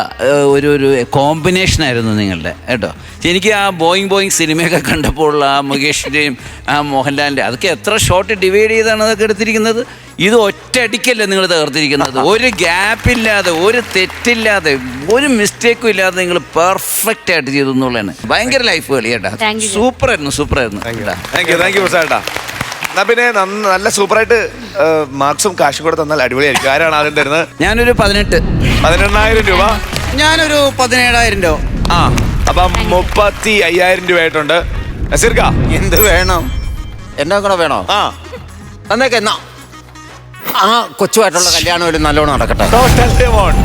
ഒരു കോമ്പിനേഷനായിരുന്നു നിങ്ങളുടെ കേട്ടോ. എനിക്ക് ആ ബോയിങ് സിനിമയൊക്കെ കണ്ടപ്പോൾ ആ മുകേഷിൻ്റെയും ആ മോഹൻലാലിൻ്റെ അതൊക്കെ എത്ര ഷോട്ട് ഡിവൈഡ് ചെയ്താണ് അതൊക്കെ എടുത്തിരിക്കുന്നത്. ഇത് ഒറ്റയടിക്കല്ലേ നിങ്ങൾ തകർത്തിരിക്കുന്നത്. ഒരു ഗ്യാപ്പില്ലാതെ, ഒരു തെറ്റില്ലാതെ, ഒരു മിസ്റ്റേക്കും ഇല്ലാതെ നിങ്ങൾ പെർഫെക്റ്റ് ആയിട്ട് ചെയ്തു എന്നുള്ളതാണ്. ഭയങ്കര ലൈഫ് കളി കേട്ടോ. സൂപ്പറായിരുന്നു. പിന്നെ നല്ല സൂപ്പറായിട്ട് മാർക്സും കാശും കൂടെ തന്നാൽ അടിപൊളിയായിരിക്കും. ആരാണ് ആദ്യം തരുന്നത്? ഞാനൊരു 18,000 രൂപ. ഞാനൊരു 17,000 രൂപ. അപ്പം 35,000 രൂപ ആയിട്ടുണ്ട്. നസീർക്ക എന്ത് വേണം? എന്നാ കൂടെ വേണോ? തന്നേക്ക്. എന്നാ ആ കൊച്ചുമായിട്ടുള്ള കല്യാണം ഒരു നല്ലോണം നടക്കട്ടെ. ടോട്ടൽ എമൗണ്ട്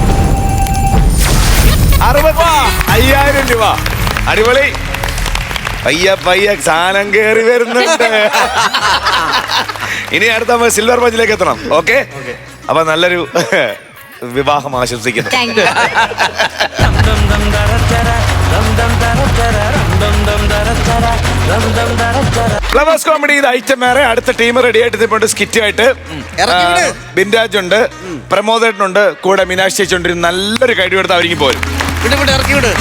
65,000 രൂപ. അടിപൊളി. പയ്യ സാധനം കയറി വരുന്നുണ്ട്. ഇനി അടുത്ത സിൽവർ ബഞ്ചിലേക്ക് എത്തണം. ഓക്കെ, അപ്പൊ നല്ലൊരു വിവാഹം ആശംസിക്കുന്നു. ഫ്ലവേഴ്സ് കോമഡി ഇത് ഐറ്റം വേറെ. അടുത്ത ടീം റെഡി ആയിട്ട് സ്കിറ്റുമായിട്ട് ബിൻരാജ് ഉണ്ട്, പ്രമോദേട്ടനുണ്ട്, കൂടെ മീനാക്ഷി ചേച്ചി. നല്ലൊരു കൈഡി എടുത്ത് അവർക്ക് പോരും. ഇറക്കി വിട്.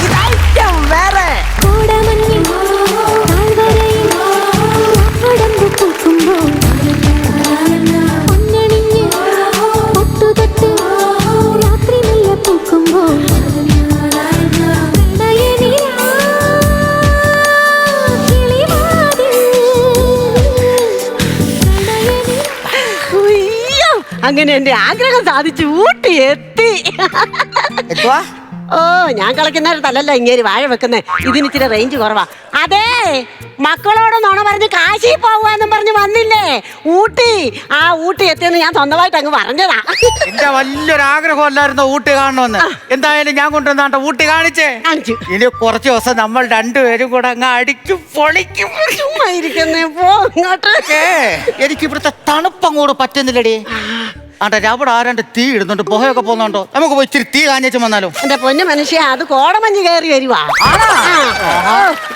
അങ്ങനെ എന്റെ ആഗ്രഹം സാധിച്ചു. ഊട്ടി എത്തി. ഓ ഞാൻ കളിക്കുന്നിടത്തല്ലല്ലോ ഇങ്ങനെ വാഴ വെക്കുന്നത്. ഇതിന് ഇച്ചിരി റേഞ്ച് കുറവാ. അതെ, മക്കളോട് നുണ പറഞ്ഞ് കാശി പോവാന്നും പറഞ്ഞ് വന്നില്ലേ ഊട്ടി. ആ ഊട്ടി എത്തിയെന്ന് ഞാൻ സ്വന്തമായിട്ട് അങ്ങ് പറഞ്ഞതാ. എന്റെ വലിയൊരു ആഗ്രഹമല്ലായിരുന്നു ഊട്ടി കാണണമെന്ന്. എന്തായാലും ഞാൻ കൊണ്ടുവന്നാണ്ട ഊട്ടി കാണിച്ചേ. കാണിച്ചു. ഇനി കുറച്ച് ദിവസം നമ്മൾ രണ്ടുപേരും കൂടെ അങ്ങ് അടിക്കും പൊളിക്കും. ചുമ്മാ ഇരിക്കുന്നേ, പോ ഇങ്ങോട്ട്. എനിക്ക് ഇവിടുത്തെ തണുപ്പങ്ങോട്ട് പറ്റുന്നില്ലടി. ആണ്ടെ അവിടെ ആരാണ്ട് തീ ഇടുന്നുണ്ട്, പുകയൊക്കെ പോകുന്നുണ്ടോ? നമുക്ക് പോയി ഇച്ചിരി തീ കാഞ്ഞേച്ച് വന്നാലോ? എന്റെ പൊന്നു മനുഷ്യ, അത് കോടമഞ്ഞ് കയറി വരുവാ.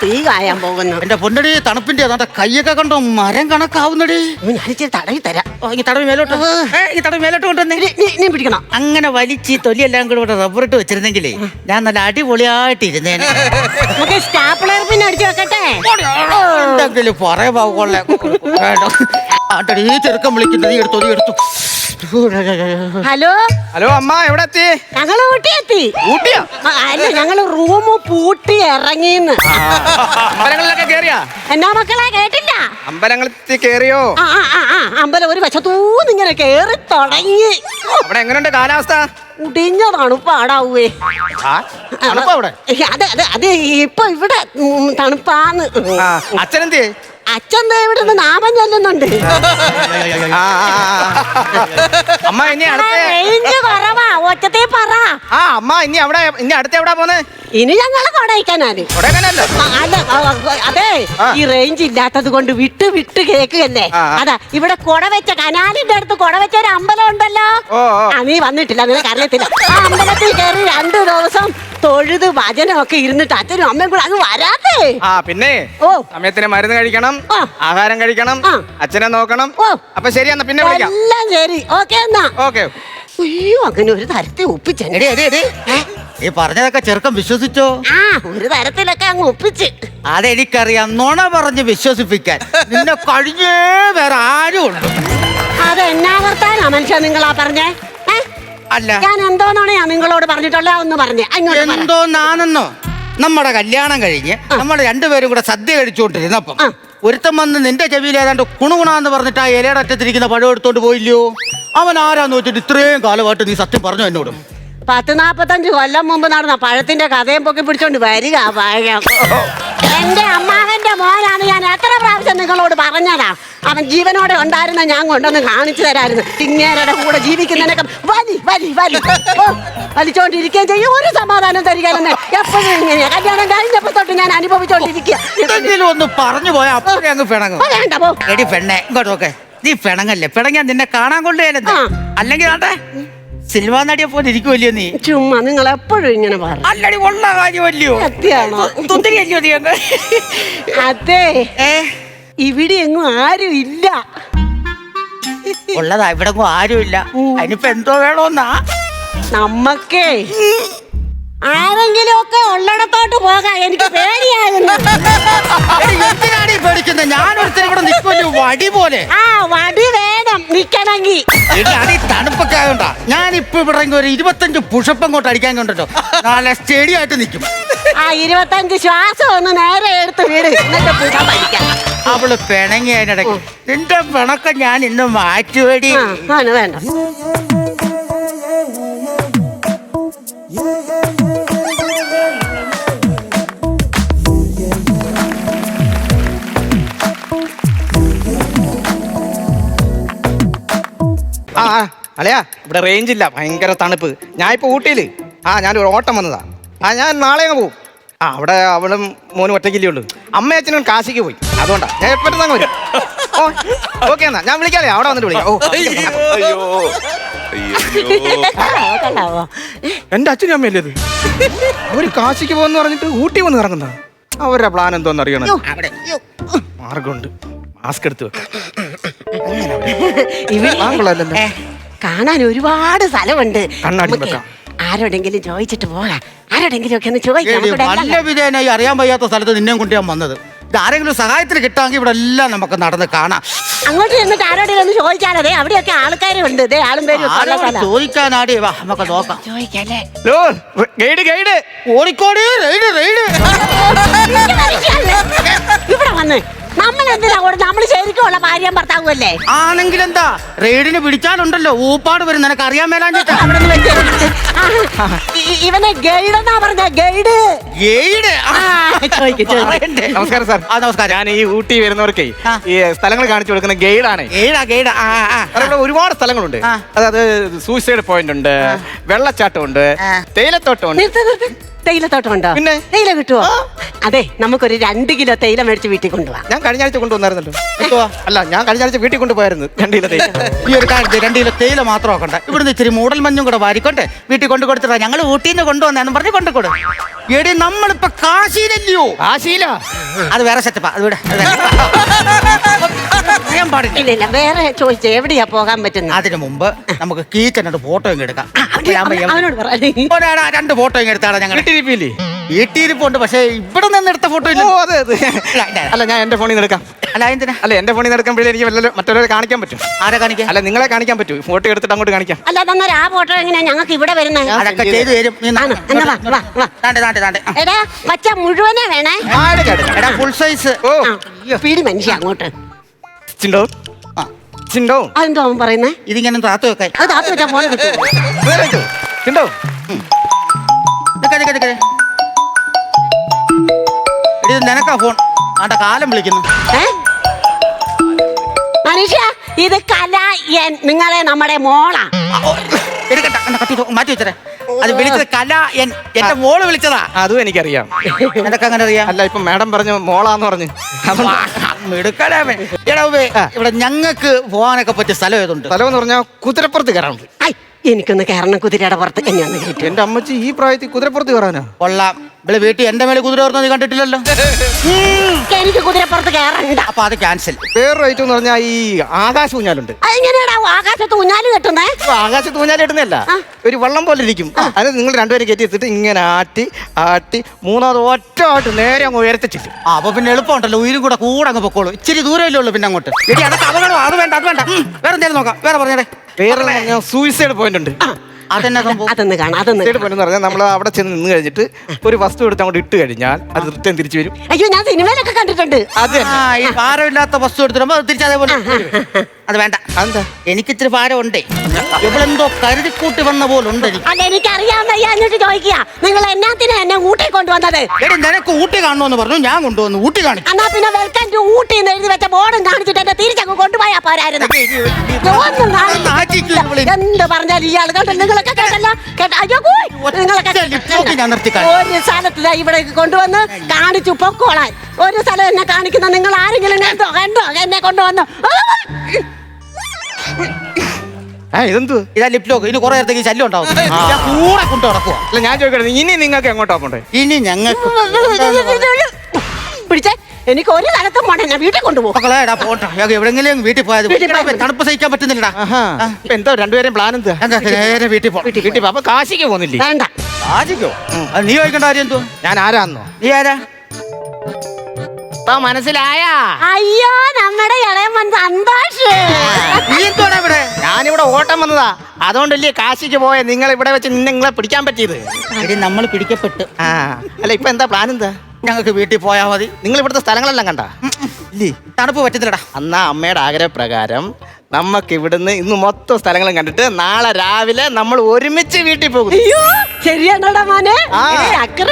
തീ കായാൻ പോകുന്നു. എന്റെ പൊന്നടി തണുപ്പിന്റെ അതാ കൈയൊക്കെ കണ്ടോ മരം കണക്കാവുന്നടി. ഞാനിച്ചിരി തടവി തരാം. ഈ തടവ് മേലോട്ട് ഈ തടവ് മേലോട്ട് കൊണ്ടുവന്നേ. നീ പിടിക്കണം. അങ്ങനെ വലിച്ച് ഈ തൊലിയെല്ലാം കൂടെ ഇവിടെ റബ്ബറിട്ട് വെച്ചിരുന്നെങ്കിലേ ഞാൻ നല്ല അടിപൊളിയായിട്ട് ഇരുന്നേനെ. നമുക്ക് സ്റ്റാപ്ലർ പിന്നെ അടിച്ചു വെക്കട്ടെ. എന്തെങ്കിലും പറയാ കൊള്ളേ. ആട്ടടി ഈ ചെറുക്കം വിളിക്കുന്നത് നീ എടുത്തു, നീ എടുത്തു. ഹലോ ഹലോ അമ്മ, എവിടെ എത്തി? ഞങ്ങള് ഊട്ടി എത്തി. ഊട്ടിയാ? അല്ല, ഞങ്ങള് റൂം പൂട്ടി ഇറങ്ങിന്ന്. അമ്പലങ്ങളിലൊക്കെ കേറിയാ? എന്നാ മക്കളെ കേട്ടില്ല? അമ്പലങ്ങളിൽ കേറിയോ? അമ്പലം ഒരു വശത്തൂന്ന് ഇങ്ങനെ കേറി തുടങ്ങി. അവിടെ എങ്ങനെയുണ്ട് കാലാവസ്ഥ? ഉടിഞ്ഞ തണുപ്പാടാവേ. അവിടെ അതെ അതെ അതെ, ഇപ്പൊ ഇവിടെ തണുപ്പാന്ന്. അച്ഛനെന്തേ? അച്ഛൻ ഇവിടെ നിന്ന് നാമം ചൊല്ലുന്നുണ്ട്. അമ്മ ഇനി റേഞ്ച് കുറവാ, ഒച്ചത്തേ പറ. അമ്മ ഇനി അടുത്ത എവിടാ പോന്നെ? ഇനി ഞങ്ങള് കൊടൈക്കനാല്. അല്ല അതെ, ഈ റേഞ്ച് ഇല്ലാത്തത് കൊണ്ട് വിട്ട് വിട്ട് കേക്കുകയല്ലേ. അതാ ഇവിടെ കൊട വെച്ച കനാലിന്റെ അടുത്ത് കൊട വെച്ച ഒരു അമ്പലം ഉണ്ടല്ലോ. നീ വന്നിട്ടില്ല, നിനക്ക് അറിയത്തില്ല. ആ അമ്പലത്തിൽ കയറി 2 ദിവസം തൊഴുത് ഭജനമൊക്കെ ഇരുന്നിട്ട് അച്ഛനും അമ്മയും കൂടെ അങ്ങ് വരാതെ. പിന്നെ ഓ സമയത്തിന് മരുന്ന് കഴിക്കണം, ആഹാരം കഴിക്കണം, അച്ഛനെ നോക്കണം. അപ്പൊ ശരി എന്നാ പിന്നെ വിളിക്കാം. എല്ലാം ശരി, ഓക്കെ എന്നാ. ഓക്കെ. അയ്യോ, അങ്ങനെ ഒരു തരത്തിൽ ഒപ്പിച്ചെടി. ഈ പറഞ്ഞതൊക്കെ ചെറുക്കം വിശ്വസിച്ചോ? ഒരു തരത്തിലൊക്കെ അങ്ങ് ഒപ്പിച്ച്. അതെനിക്കറിയാം, നുണ പറഞ്ഞ് വിശ്വസിപ്പിക്കാൻ നിന്നെ കഴിഞ്ഞേ വേറെ ആരും ഉണ്ട്. അതെന്നാ വർത്താനാ മനുഷ്യ നിങ്ങളാ പറഞ്ഞേ? അല്ല, ഞാൻ എന്തോന്നാണ് ഞാൻ നിങ്ങളോട് പറഞ്ഞിട്ടുള്ള ഒന്ന് പറഞ്ഞേ. എന്തോന്നാണെന്നോ? നമ്മുടെ കല്യാണം കഴിഞ്ഞ് നമ്മൾ രണ്ടുപേരും കൂടെ സദ്യ കഴിച്ചുകൊണ്ടിരുന്നപ്പം ഒരുത്തം വന്ന് നിന്റെ ചെവിയിൽ ഏതാണ്ട് കുണുകുണാന്ന് പറഞ്ഞിട്ട് ആ ഇലയുടെ അറ്റത്തിരിക്കുന്ന പഴം എടുത്തോണ്ട് പോയില്ലയോ? അവൻ ആരാന്ന് വെച്ചിട്ട് ഇത്രയും കാലമായിട്ട് നീ സത്യം പറഞ്ഞു എന്നോട്? 40-45 കൊല്ലം മുമ്പ് നടന്ന പഴത്തിന്റെ കഥയും പൊക്കി പിടിച്ചോണ്ട് വരിക പഴം. എന്റെ അമ്മാവന്റെ മോനാണ്. ഞാൻ എത്ര പ്രാവശ്യം നിങ്ങളോട് പറഞ്ഞതാ. അവൻ ജീവനോടെ ഉണ്ടായിരുന്ന ഞാൻ കൊണ്ടൊന്ന് കാണിച്ചു തരായിരുന്നു. ഇങ്ങേരുടെ കൂടെ ജീവിക്കുന്നതിനൊക്കെ വലിച്ചോണ്ടിരിക്കുകയും ചെയ്യും. ഒരു സമാധാനം തരികയെന്ന് എപ്പോഴും ഇങ്ങനെയാ. കല്യാണം കഴിഞ്ഞപ്പോ തൊട്ട് ഞാൻ അനുഭവിച്ചോണ്ടിരിക്കുക. ഒന്ന് പറഞ്ഞു പോയാ അപ്പോഴേ അങ്ങ് പിണങ്ങും. വേണ്ട പോ. എടി പെണ്ണെ, ഇങ്ങോട്ടൊക്കെ നീ പിണങ്ങല്ലേ. പിണങ്ങാൻ നിന്നെ കാണാൻ കൊണ്ടുപോയാലെന്താ? അല്ലെങ്കിൽ ആട്ടെ സിനിമാ നടിയെ പോലെ ഇരിക്കുമല്ലോ നീ. ചുമ്മാ നിങ്ങൾ എപ്പോഴും ഇങ്ങനെ പറ. അല്ലടി, ഉള്ള കാര്യമല്ലയോ? സത്യാണോ? തുന്തിരിയല്ലോ നീ അങ്ങ്. അതെ, ഇവിടെ എങ്ങും ആരും ഇല്ല. ഉള്ളതാ, ഇവിടെ ആരും ഇല്ല. അതിനിപ്പോ എന്തോ വേണോന്നാ? നമ്മക്കേ ആരെങ്കിലും ഒക്കെ ഉള്ളിടത്തോട്ട് പോകാം. എനിക്ക് പേടിയാകുന്നു. എന്തിനാണ് ഈ പേടിക്കുന്നത്? ഞാനൊരുത്തരും ഇവിടെ നിൽക്കുമല്ലോ വടി പോലെ. വടി വേണം നിക്കണമെങ്കിൽ. തണുപ്പൊക്കെ ആയോണ്ടാ ഞാനിപ്പോ ഇവിടെ ഒരു 25 പുഷപ്പ് അങ്ങോട്ട് അടിക്കാൻ കൊണ്ടല്ലോ നല്ല സ്റ്റഡി ആയിട്ട് നിൽക്കും. 25 ശ്വാസം ഒന്ന് നേരെ എടുത്ത് വീട്, എന്നിട്ട് പുഷപ്പ് അടിക്കാം. അവള് പിണങ്ങി അതിനിടയ്ക്ക്. നിന്റെ പിണക്കം ഞാൻ ഇന്ന് മാറ്റുവേടി. വേണ്ട. അല്ലയാ, ഇവിടെ റേഞ്ച് ഇല്ല, ഭയങ്കര തണുപ്പ്. ഞാൻ ഇപ്പൊ ഊട്ടിയില്. ഞാനൊരു ഓട്ടം വന്നതാ. ഞാൻ നാളെ അങ്ങ് പോവും. അവിടെ അവളും മോനും ഒറ്റയ്ക്കില്ലേ ഉള്ളു. അമ്മയച്ഛനും കാശിക്ക് പോയി. അതുകൊണ്ടാ ഞാൻ എപ്പോഴും അങ്ങ് വരും. ഓക്കെ എന്നാ ഞാൻ വിളിക്കാല്ലേ, അവിടെ വന്നിട്ട് വിളിക്കാം. എന്റെ അച്ഛനും അമ്മയല്ലേ ഇത്? അവര് കാശിക്ക് പോകുന്ന പറഞ്ഞിട്ട് ഊട്ടി വന്ന് ഇറങ്ങുന്ന. അവരുടെ പ്ലാൻ എന്തോന്ന് അറിയണം. മാർഗമുണ്ട്, മാസ്ക് എടുത്ത് വെക്കാം. കാണാൻ ഒരുപാട് സ്ഥലമുണ്ട്. കണ്ണാടി വെക്കാം. ആരോടെങ്കിലും ചോദിച്ചിട്ട് പോകാം. ആരോടെങ്കിലും ഒക്കെ ഒന്ന് ചോദിക്കാം. നല്ല വിധേയനായി അറിയാൻ വയ്യാത്ത സ്ഥലത്ത് നിന്നെ കൊണ്ട് ഞാൻ വന്നത്. ഇത് ആരെങ്കിലും സഹായത്തിന് കിട്ടാമെങ്കിൽ ഇവിടെ എല്ലാം നമുക്ക് നടന്ന് കാണാം. അങ്ങോട്ട് ചെന്നിട്ട് ആരോടെങ്കിലും ഒന്ന് ചോദിച്ചാലേ, അവിടെയൊക്കെ ആൾക്കാരുണ്ട്. ആളും പേരും ചോദിക്കാനാടി, വാ നമുക്ക് നോക്കാം. ചോദിക്കല്ലേ? കോഴിക്കോട് റെയ്ഡ് ഇവിടെ വന്ന് നമ്മൾ എന്തിനാ കൂടെ? നമ്മൾ ശരിക്കുള്ള ഭാര്യ ഭർത്താവുമല്ലേ? ആണെങ്കിൽ എന്താ റെയ്ഡിന് പിടിച്ചാലുണ്ടല്ലോ ഊപ്പാട് വരും. നിനക്ക് അറിയാൻ മേലാഞ്ഞിട്ട് അവിടെ നിന്ന് വെച്ച് ഇവനെ ഗൈഡ് എന്നാ പറഞ്ഞ ഗൈഡ്. നമസ്കാരം സാർ. നമസ്കാരം. ഞാൻ ഈ ഊട്ടി വരുന്നവർക്കേ ഈ സ്ഥലങ്ങൾ കാണിച്ചു കൊടുക്കുന്ന ഗൈഡാണ്. ഗൈഡ്. ഇവിടെ ഒരുപാട് സ്ഥലങ്ങളുണ്ട്. അതായത് സൂയിസൈഡ് പോയിന്റ് ഉണ്ട്, വെള്ളച്ചാട്ടം ഉണ്ട്, തേയിലത്തോട്ടം ഉണ്ട്. തേയിലത്തോട്ടം ഉണ്ടോ? പിന്നെ തേയില കിട്ടുവോ? അതെ, നമുക്കൊരു 2 കിലോ തേയില മേടിച്ച് വീട്ടിൽ കൊണ്ടുപോവാം. ഞാൻ കഴിഞ്ഞ ആഴ്ച കൊണ്ടുവന്നായിരുന്നല്ലോ. അല്ല, ഞാൻ കഴിഞ്ഞ ആഴ്ച വീട്ടിൽ കൊണ്ടുപോയായിരുന്നു 2 കിലോ തേയില. ഈ ഒരു കാര്യം 2 കിലോ തേയില മാത്രം ആക്കണ്ട, ഇവിടുന്ന് ഇച്ചിരി മൂടൽ മഞ്ഞും കൂടെ വാരിക്കൊണ്ട് വീട്ടിൽ കൊണ്ടു കൊടുത്തിട്ടാ. ഞങ്ങൾ ഊട്ടിയിൽ നിന്ന് കൊണ്ടുവന്നു പറഞ്ഞ് കൊണ്ടുകൊടു. എടി നമ്മളിപ്പോ കാശിയിലല്ലയോ? കാശിയില അത് വേറെ സെറ്റപ്പാ. അത് ഇവിടെ പറയാൻ പാടില്ല. ഇല്ല, വേറെ ചോദിച്ചേ, എവിടെയാ പോകാൻ പറ്റുന്നത്? അതിന് മുമ്പ് നമുക്ക് കീച്ചനോട് ഫോട്ടോ ഇങ്ങ് എടുക്കാം. അവനോട് പറ. 2 ഫോട്ടോ ഇങ്ങ് എടുത്താണ് ഞങ്ങൾ. വീട്ടിരിപ്പുണ്ട്, പക്ഷേ ഇവിടെ നിന്ന് എടുത്ത ഫോട്ടോ ഇല്ല. അല്ല, ഞാൻ എന്റെ ഫോണിൽ നിന്ന് എടുക്കാം. അല്ല, എന്തിനാ? അല്ല, എന്റെ ഫോണിൽ നിന്ന് എടുക്കുമ്പോഴേ എനിക്ക് മറ്റൊരാളെ കാണിക്കാൻ പറ്റും. ആരെ കാണിക്കാം? അല്ല, നിങ്ങളെ കാണിക്കാൻ പറ്റും. ഫോട്ടോ എടുത്തിട്ട് അങ്ങോട്ട് കാണിക്കാം. അല്ല, അന്നേരം ആ ഫോട്ടോ എങ്ങനെയാ ഞങ്ങൾക്ക് ഇവിടെ വരുന്നത്? അതൊക്കെ ചെയ്തു തരും. എടാ, പച്ച മുഴുവനെ വേണേ. Full size. പീടി മനുഷ്യ അങ്ങോട്ട്. ചിണ്ടോ ചിണ്ടോ അതെന്തോ അവൻ പറയുന്നേ? ഇതിങ്ങനെ താത്തു വെക്കാൻ. അത് താത്തു വെച്ചാൽ ഫോൺ കിട്ടും. ചിണ്ടോ ഇത് നിനക്കാ ഫോൺ. ആണ്ട കാലം വിളിക്കുന്നു. മനുഷ്യ, ഇത് കലായൻ. നിങ്ങളെ നമ്മുടെ മോളാ. മാറ്റി വെച്ചേ. അത് വിളിച്ചത് എന്റെ മോള് വിളിച്ചതാ. അതും എനിക്കറിയാം. നിനക്ക് അങ്ങനെ അറിയാം? അല്ല, ഇപ്പൊ മാഡം പറഞ്ഞു മോളാന്ന് പറഞ്ഞു. ഇവിടെ ഞങ്ങൾക്ക് പോകാനൊക്കെ പറ്റിയ സ്ഥലം ഏതുണ്ട്? സ്ഥലം എന്ന് പറഞ്ഞാൽ കുതിരപ്പുറത്ത് കയറാൻ. എനിക്കൊന്ന് കയറണം കുതിരയുടെ പുറത്ത്. എന്നെയൊന്ന് കയറ്റും. എന്റെ അമ്മച്ചി ഈ പ്രായത്തിൽ കുതിരപ്പുറത്ത് കയറാനാ? കൊള്ളാം. ഇവിടെ വീട്ടിൽ എന്റെ മേലെ കുതിര കയറുന്നത് നീ കണ്ടിട്ടില്ലല്ലോ. എനിക്ക് കുതിരപ്പുറത്ത് കയറണ്ട. അപ്പൊ അത് ക്യാൻസൽ. വേറൊരു ഐറ്റം എന്ന് പറഞ്ഞാൽ ഈ ആകാശ ഊഞ്ഞാലുണ്ട്. അതെങ്ങനെയാടാ ആകാശത്ത് ഊഞ്ഞാല് കെട്ടുന്നേ? ആകാശത്ത് ഊഞ്ഞാൽ കെട്ടുന്നല്ല, ഒരു വള്ളം പോലെ ഇരിക്കും. അത് നിങ്ങൾ രണ്ടുപേരും കയറ്റി വെച്ചിട്ട് ഇങ്ങനെ ആട്ടി മൂന്നാമത് ഒറ്റ നേരെ അങ്ങ് ഉയർത്തിച്ചിട്ട്. അപ്പൊ പിന്നെ എളുപ്പമുണ്ടല്ലോ, ഉയരും കൂടെ അങ്ങ് പൊക്കോളൂ. ഇച്ചിരി ദൂരമല്ലേ ഉള്ളൂ പിന്നെ അങ്ങോട്ട്. അതൊക്കെ അപകടം. അത് വേണ്ട. വേറെ എന്തെങ്കിലും നോക്കാം. വേറെ പറഞ്ഞേ. വേറെ സൂയിസൈഡ് പോയിന്റ് ഉണ്ട്. അതെന്നാ സംഭവം? അതൊന്ന് കാണാം. സൂയിസൈഡ് പോയിന്റ് എന്ന് പറഞ്ഞാൽ നമ്മൾ അവിടെ ചെന്ന് നിന്ന് കഴിഞ്ഞിട്ട് ഒരു വസ്തു എടുത്ത് അങ്ങോട്ട് ഇട്ട് കഴിഞ്ഞാൽ അത് റിട്ടേൺ തിരിച്ചു വരും. അയ്യോ, ഞാൻ സിനിമയിലൊക്കെ കണ്ടിട്ടുണ്ട്. അത് ഈ ഭാരമില്ലാത്ത വസ്തു എടുത്തിടുമ്പോ തിരിച്ച് അതേപോലെ അത് വേണ്ട. അതെന്താ? എനിക്ക് ഇച്ചിരി ഭാരം ഉണ്ടേ. ഇവളെന്തോ കരുതിക്കൂട്ടി വന്ന പോലെ ഉണ്ട്. അല്ല, എനിക്കറിയാവുന്ന എന്നിട്ട് ചോദിക്കുക, നിങ്ങൾ എന്നാത്തിനാ എന്നെ ഊട്ടി കൊണ്ടുവന്നത്? നിനക്ക് ഊട്ടി കാണണമെന്ന് പറഞ്ഞു, ഞാൻ കൊണ്ടുവന്നു. ഊട്ടി കാണിച്ചു. എന്നാ പിന്നെ വെൽക്കം ടു ഊട്ടി എന്ന് എഴുതി വെച്ച ബോർഡും കാണിച്ചിട്ട് എന്നെ തിരിച്ചങ്ങ് കൊണ്ടുപോയാ പോരായിരുന്നു. എന്ത് പറഞ്ഞാലും ഇയാൾ കണ്ടോ? നിങ്ങളൊക്കെ കേട്ടല്ലോ. അയ്യോ, നിങ്ങളൊക്കെ ഞാൻ നിർത്തി. ഒരു സ്ഥലത്ത് ഇവിടെ കൊണ്ടുവന്ന് കാണിച്ചു പൊക്കോളാൻ. ഒരു സ്ഥലം എന്നെ കാണിക്കുന്ന നിങ്ങൾ ആരെങ്കിലും കണ്ടോ എന്നെ കൊണ്ടുവന്നു? ഇതെന്തു? ഇതാ ലിപ് ലോക്ക്. ഇനി കുറെ നേരത്തേക്ക് ശല്യം ഉണ്ടാവും. കൂടെ കൊണ്ട് നടക്കുക. അല്ല, ഞാൻ ചോദിക്കട്ടെ, ഇനി നിങ്ങൾക്ക് എങ്ങോട്ടാ പോണ്ടേ? ഇനി ഞങ്ങൾക്ക് പിടിച്ചേ. എനിക്ക് ഒരു സ്ഥലത്തും പോണ്ട, ഞാൻ വീട്ടിൽ കൊണ്ടുപോകും. എവിടെങ്കിലും വീട്ടിൽ പോയത് തണുപ്പ് സഹിക്കാൻ പറ്റുന്നില്ലടാ. എന്തോ രണ്ടുപേരും പ്ലാൻ എന്താ? നേരെ വീട്ടിൽ പോ. അപ്പൊ കാശിക്ക് പോകുന്നില്ലേ? വേണ്ട. കാശിക്കോ? നീ ചോദിക്കേണ്ട കാര്യം എന്തോ? ഞാൻ ആരാന്നോ? നീ ആരാ? മനസ്സിലായാ? അയ്യോ, നമ്മുടെ ഇളയമ്മൻ സന്തോഷ്. നീ എന്തോടാ ഇവിടെ? ഞാനിവിടെ ഓട്ടം വന്നതാ. അതുകൊണ്ടല്ലേ കാശിക്ക് പോയ നിങ്ങൾ ഇവിടെ വെച്ച് നിങ്ങളെ പിടിക്കാൻ പറ്റിയത്. നമ്മൾ പിടിക്കപ്പെട്ട്. അല്ല, ഇപ്പൊ എന്താ പ്ലാൻ? എന്താ? ഞങ്ങൾക്ക് വീട്ടിൽ പോയാ മതി. നിങ്ങൾ ഇവിടുത്തെ സ്ഥലങ്ങളെല്ലാം കണ്ട? ഇല്ലേ, തണുപ്പ് പറ്റുന്നില്ലടാ. എന്നാ അമ്മയുടെ ആഗ്രഹപ്രകാരം നമുക്ക് ഇവിടുന്ന് ഇന്ന് മൊത്തം സ്ഥലങ്ങളും കണ്ടിട്ട് നാളെ രാവിലെ നമ്മൾ ഒരുമിച്ച് വീട്ടിൽ പോകും. അയ്യോ, ശരിയാണോടാ മോനെ?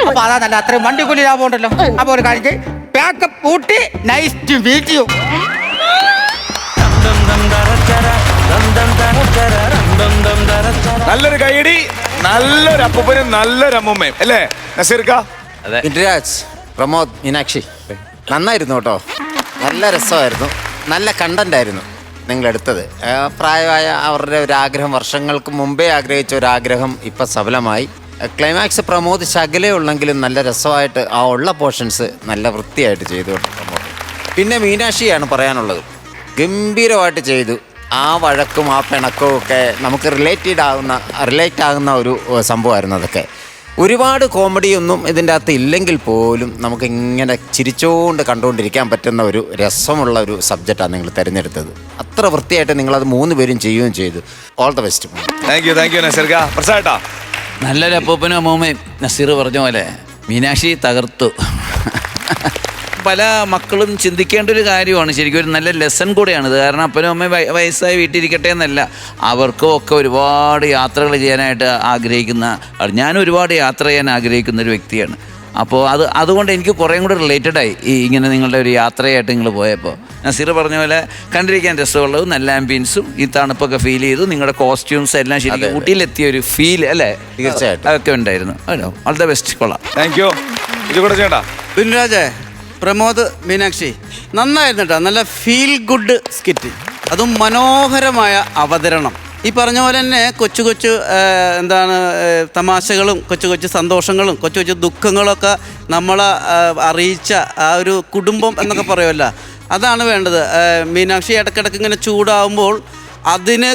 അപ്പൊ അതാ നല്ല അത്രയും വണ്ടി കൂലി ലാഭം ഉണ്ടല്ലോ. അപ്പൊ ഒരു കാര്യം, pack up Ooty. Nice to meet you. നല്ലൊരു കൈയടി, നല്ലൊരു അപ്പൂപ്പനും നല്ലൊരു അമ്മൂമ്മയും അല്ലേ നസീർക്ക? ഇന്ദിരാജ്, പ്രമോദ്, മീനാക്ഷി, നന്നായിരുന്നു കേട്ടോ. നല്ല രസമായിരുന്നു. നല്ല കണ്ടന്റ് ആയിരുന്നു നിങ്ങളെടുത്തത്. പ്രായമായ അവരുടെ ഒരു ആഗ്രഹം, വർഷങ്ങൾക്ക് മുമ്പേ ആഗ്രഹിച്ച ഒരു ആഗ്രഹം ഇപ്പം സഫലമായി. ക്ലൈമാക്സ് പ്രമോദ് ശകലേ ഉള്ളെങ്കിലും നല്ല രസമായിട്ട് ആ ഉള്ള പോർഷൻസ് നല്ല വൃത്തിയായിട്ട് ചെയ്തു കേട്ടോ പ്രമോദ്. പിന്നെ മീനാക്ഷിയാണ് പറയാനുള്ളത്. ഗംഭീരമായിട്ട് ചെയ്തു. ആ വഴക്കും ആ പിണക്കവും ഒക്കെ നമുക്ക് റിലേറ്റ് ആകുന്ന ഒരു സംഭവമായിരുന്നു അതൊക്കെ. ഒരുപാട് കോമഡിയൊന്നും ഇതിൻ്റെ അകത്ത് ഇല്ലെങ്കിൽ പോലും നമുക്ക് ഇങ്ങനെ ചിരിച്ചുകൊണ്ട് കണ്ടുകൊണ്ടിരിക്കാൻ പറ്റുന്ന ഒരു രസമുള്ള ഒരു സബ്ജക്റ്റാണ് നിങ്ങൾ തിരഞ്ഞെടുത്തത്. അത്ര വൃത്തിയായിട്ട് നിങ്ങളത് 3 പേരും ചെയ്യുകയും ചെയ്തു. All the best. Thank you നസീർക്ക. പ്രസാദേട്ടാ? നല്ലൊരു അപ്പൂപ്പനും അമ്മൂമ്മയും നസീർ പറഞ്ഞ പോലെ മീനാക്ഷി തകർത്തു. പല മക്കളും ചിന്തിക്കേണ്ട ഒരു കാര്യമാണ്. ശരിക്കും ഒരു നല്ല ലെസൺ കൂടെയാണിത്. കാരണം അപ്പനും അമ്മയും വയസ്സായി വീട്ടിലിരിക്കട്ടെ എന്നല്ല, അവർക്കും ഒക്കെ ഒരുപാട് യാത്രകൾ ചെയ്യാനായിട്ട് ആഗ്രഹിക്കുന്ന, ഞാനും ഒരുപാട് യാത്ര ചെയ്യാൻ ആഗ്രഹിക്കുന്ന ഒരു വ്യക്തിയാണ്. അപ്പോൾ അതുകൊണ്ട് എനിക്ക് കുറേയും കൂടെ റിലേറ്റഡായി ഈ ഇങ്ങനെ നിങ്ങളുടെ ഒരു യാത്രയായിട്ട് നിങ്ങൾ പോയപ്പോൾ. നസീർ പറഞ്ഞ പോലെ കണ്ടിരിക്കാൻ രസമുള്ളതും നല്ല ആംബിയൻസും ഈ തണുപ്പൊക്കെ ഫീൽ ചെയ്തു. നിങ്ങളുടെ കോസ്റ്റ്യൂംസ് എല്ലാം ശരിക്കും ഊട്ടിയിലെത്തിയ ഒരു ഫീൽ അല്ലേ? തീർച്ചയായിട്ടും അതൊക്കെ ഉണ്ടായിരുന്നു. All the best. കൊള്ളാം. Thank you. ഇത് കൂടെ ചേട്ടാ. ബിൻരാജേ, പ്രമോദ്, മീനാക്ഷി നന്നായിരുന്നു കേട്ടോ. നല്ല ഫീൽ ഗുഡ് സ്കിറ്റ്, അതും മനോഹരമായ അവതരണം. ഈ പറഞ്ഞ പോലെ തന്നെ കൊച്ചു കൊച്ചു തമാശകളും കൊച്ചു കൊച്ചു സന്തോഷങ്ങളും കൊച്ചു കൊച്ചു ദുഃഖങ്ങളൊക്കെ നമ്മളെ അറിയിച്ച ആ ഒരു കുടുംബം എന്നൊക്കെ പറയുമല്ലോ, അതാണ് വേണ്ടത്. മീനാക്ഷി ഇടയ്ക്കിടയ്ക്ക് ഇങ്ങനെ ചൂടാവുമ്പോൾ അതിൻ്റെ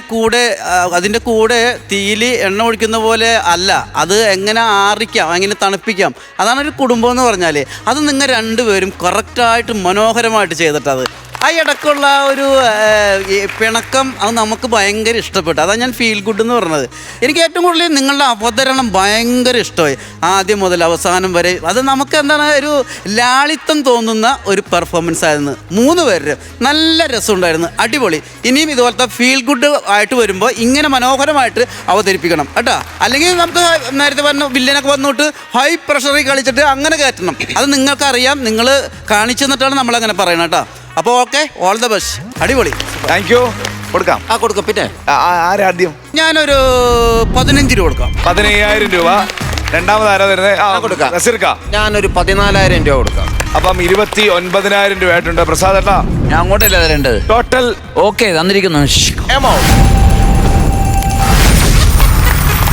കൂടെ തീയിൽ എണ്ണ ഒഴിക്കുന്ന പോലെ അല്ല, അത് എങ്ങനെ ആറിക്കാം, എങ്ങനെ തണുപ്പിക്കാം, അതാണ് ഒരു കുടുംബം എന്ന് പറഞ്ഞാൽ. അത് നിങ്ങൾ രണ്ടുപേരും കറക്റ്റായിട്ട് മനോഹരമായിട്ട് ചെയ്തിട്ടത്. ആ ഇടയ്ക്കുള്ള ഒരു പിണക്കം അത് നമുക്ക് ഭയങ്കര ഇഷ്ടപ്പെട്ടു. അതാണ് ഞാൻ ഫീൽ ഗുഡ് എന്ന് പറഞ്ഞത്. എനിക്ക് ഏറ്റവും കൂടുതൽ നിങ്ങളുടെ അവതരണം ഭയങ്കര ഇഷ്ടമായി. ആദ്യം മുതൽ അവസാനം വരെ അത് നമുക്ക് എന്താണ് ഒരു ലാളിത്തം തോന്നുന്ന ഒരു പെർഫോമൻസ് ആയിരുന്നു. 3 പേര് നല്ല രസമുണ്ടായിരുന്നു, അടിപൊളി. ഇനിയും ഇതുപോലത്തെ ഫീൽ ഗുഡ് ആയിട്ട് വരുമ്പോൾ ഇങ്ങനെ മനോഹരമായിട്ട് അവതരിപ്പിക്കണം കേട്ടോ. അല്ലെങ്കിൽ നമുക്ക് നേരത്തെ പറഞ്ഞ വില്ലനൊക്കെ വന്നിട്ട് ഹൈ പ്രഷറിൽ കളിച്ചിട്ട് അങ്ങനെ കയറ്റണം. അത് നിങ്ങൾക്കറിയാം, നിങ്ങൾ കാണിച്ചു തന്നിട്ടാണ് നമ്മളങ്ങനെ പറയണം കേട്ടോ. അപ്പോൾ ഓക്കെ, ഓൾ ദ ബെസ്റ്റ്. അടിപൊളി. Thank you. കൊടുക്കാം. കൊടുക്കാം. പിന്നെ ആരാദ്യം? ഞാനൊരു 15 രൂപ കൊടുക്കാം. 15,000 രൂപ. രണ്ടാമത് ആരാ തരുന്നത്? കൊടുക്കാം. നസീർക്ക. ഞാനൊരു 14,000 രൂപ കൊടുക്കാം. അപ്പം 29,000 രൂപ ആയിട്ടുണ്ട്. പ്രസാദ് ഏട്ടാ, ഞാൻ അങ്ങോട്ടല്ല തരേണ്ടത്. ടോട്ടൽ ഓക്കെ തന്നിരിക്കുന്നു. എമൗണ്ട്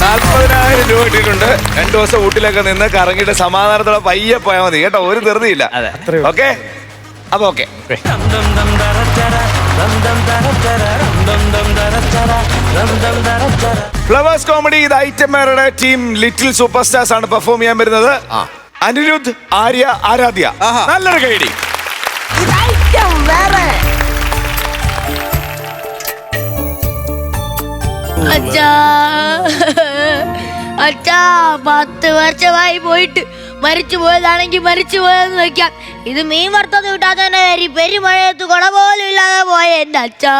40,000 രൂപ ഇട്ടിട്ടുണ്ട്. 2 ദിവസം ഊട്ടിലൊക്കെ നിന്ന് കറങ്ങിയിട്ട് സമാധാനത്തോടെ പയ്യെ പോയാൽ മതി കേട്ടോ, ഒരു ധൃതിയില്ല. ഓക്കെ, അപ്പൊ ഓക്കെ. ഫ്ലവേഴ്സ് കോമഡി ഇത് ഐറ്റംമാരുടെ ടീം ലിറ്റിൽ സൂപ്പർ സ്റ്റാർസ് ആണ് പെർഫോം ചെയ്യാൻ വരുന്നത്. അനിരുദ്ധ്, ആര്യ, ആരാധ്യ. നല്ലൊരു കൈഡി. അച്ഛാ 10 വർഷമായി പോയിട്ട് മരിച്ചു പോയതാണെങ്കിൽ മരിച്ചു പോയെന്ന് വെക്കാം. ഇത് മീൻ വറുത്തത് കിട്ടാതെ തന്നെ പെരുമഴയത്ത് കുട പോലും ഇല്ലാതെ പോയ എന്റെ അച്ഛാ.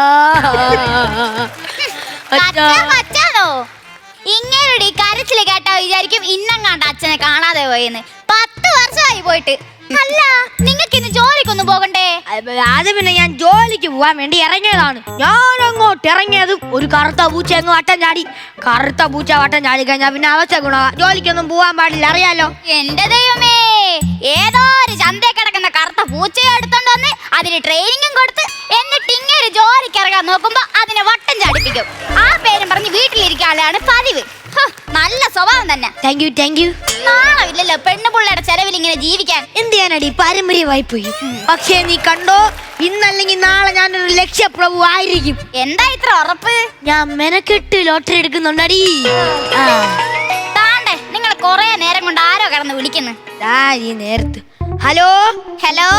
അച്ഛാണോ ഇങ്ങനെ കരച്ചില് കേട്ടാ വിചാരിക്കും ഇന്നങ്ങാണ്ട് അച്ഛനെ കാണാതെ പോയെന്ന്. 10 വർഷമായി പോയിട്ട്. അല്ല, നിങ്ങൾക്ക് ഇന്ന് ജോലിക്കൊന്നും പോകണ്ടേ? അത് പിന്നെ ഞാൻ ജോലിക്ക് പോവാൻ വേണ്ടി ഇറങ്ങിയതാണ്. ഞാൻ അങ്ങോട്ട് ഇറങ്ങിയതും ഒരു കറുത്ത പൂച്ച അങ്ങ് വട്ടം ചാടി. കറുത്ത പൂച്ച വട്ടം ചാടി കഴിഞ്ഞാൽ പിന്നെ അവസ്ഥ ഗുണ ജോലിക്കൊന്നും പോവാൻ പാടില്ല, അറിയാലോ. എന്റെ ദൈവമേ, ഏതോ ഒരു ചന്തയിൽ കിടക്കുന്ന കറുത്ത പൂച്ചയെ എടുത്തോണ്ട് വന്ന് അതിന് ട്രെയിനിങ്ങും കൊടുത്ത് എന്നിട്ട് ഇങ്ങനെ ജോലിക്ക് ഇറങ്ങാൻ നോക്കുമ്പോ അതിനെ വട്ടം ചാടിപ്പിക്കും. ആ പേരും പറഞ്ഞ് വീട്ടിലിരിക്കാനാണ് പതിവ്. നല്ല സ്വഭാവം തന്നെ. Thank you. നാളമില്ലല്ലോ പെണ്ണുപിള്ളയുടെ ചെലവിൽ ഇങ്ങനെ ജീവിക്കാൻ. എന്ത് ചെയ്യാനടി, പാരമ്പര്യമായി പോയി. പക്ഷേ നീ കണ്ടോ, ഇന്നല്ലെങ്കിൽ നാളെ ഞാനൊരു ലക്ഷ്യപ്രഭു ആയിരിക്കും. എന്താ ഇത്ര ഉറപ്പ്? ഞാൻ മെനക്കെട്ട് ലോട്ടറി എടുക്കുന്നുണ്ടടി. താണ്ടേ, നിങ്ങൾ കൊറേ നേരം കൊണ്ട് ആരോ കിടന്ന് വിളിക്കുന്നു. ഈ നേരത്ത്. ഹലോ ഹലോ,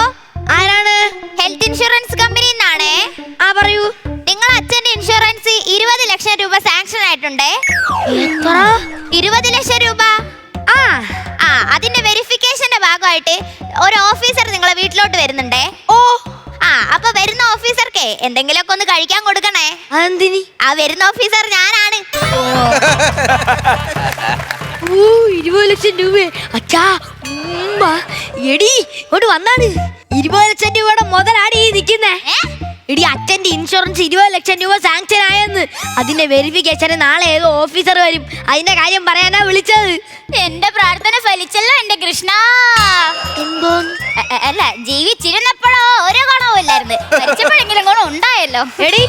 ആരാണ്? ഹെൽത്ത് ഇൻഷുറൻസ് കമ്പനിയിൽ നിന്നാണേ. പറയൂ. നിങ്ങളെ അച്ഛന്റെ ഇൻഷുറൻസ് 20 ലക്ഷം രൂപ സാങ്ഷൻ ആയിട്ടുണ്ടേ. എത്ര? 20 ലക്ഷം രൂപ. അതിന്റെ വെരിഫിക്കേഷന്റെ ഭാഗമായിട്ട് ഒരു ഓഫീസർ നിങ്ങളെ വീട്ടിലോട്ട് വരുന്നുണ്ടേ. അപ്പൊ വരുന്ന ഓഫീസർക്ക് എന്തെങ്കിലുമൊക്കെ ഒന്ന് കഴിക്കാൻ കൊടുക്കണേ. അതെന്തിനി? ആ വരുന്ന ഓഫീസർ ഞാനാണ്. 20 ലക്ഷം രൂപ. അച്ഛാ എടി ഇങ്ങോട്ട് വന്നാണ്. 20 ലക്ഷം രൂപയുടെ മുതലാടി നിൽക്കുന്നേ. എടി, അച്ഛന്റെ ഇൻഷുറൻസ് 20 ലക്ഷം രൂപ സാങ്ഷൻ ആയെന്ന്. അതിന്റെ വെരിഫിക്കേഷന് നാളെ ഏതോ ഓഫീസർ വരും. അതിന്റെ കാര്യം പറയാനാ വിളിച്ചത്. എന്റെ പ്രാർത്ഥന ഫലിച്ചല്ലോ എന്റെ കൃഷ്ണ. എന്തോ അല്ല, ജീവിച്ചിരുന്നപ്പോഴോ ഒരു ഗുണവുമില്ലായിരുന്നു, മരിച്ചപ്പോഴെങ്കിലും ഗുണം ഉണ്ടായല്ലോ. എടി,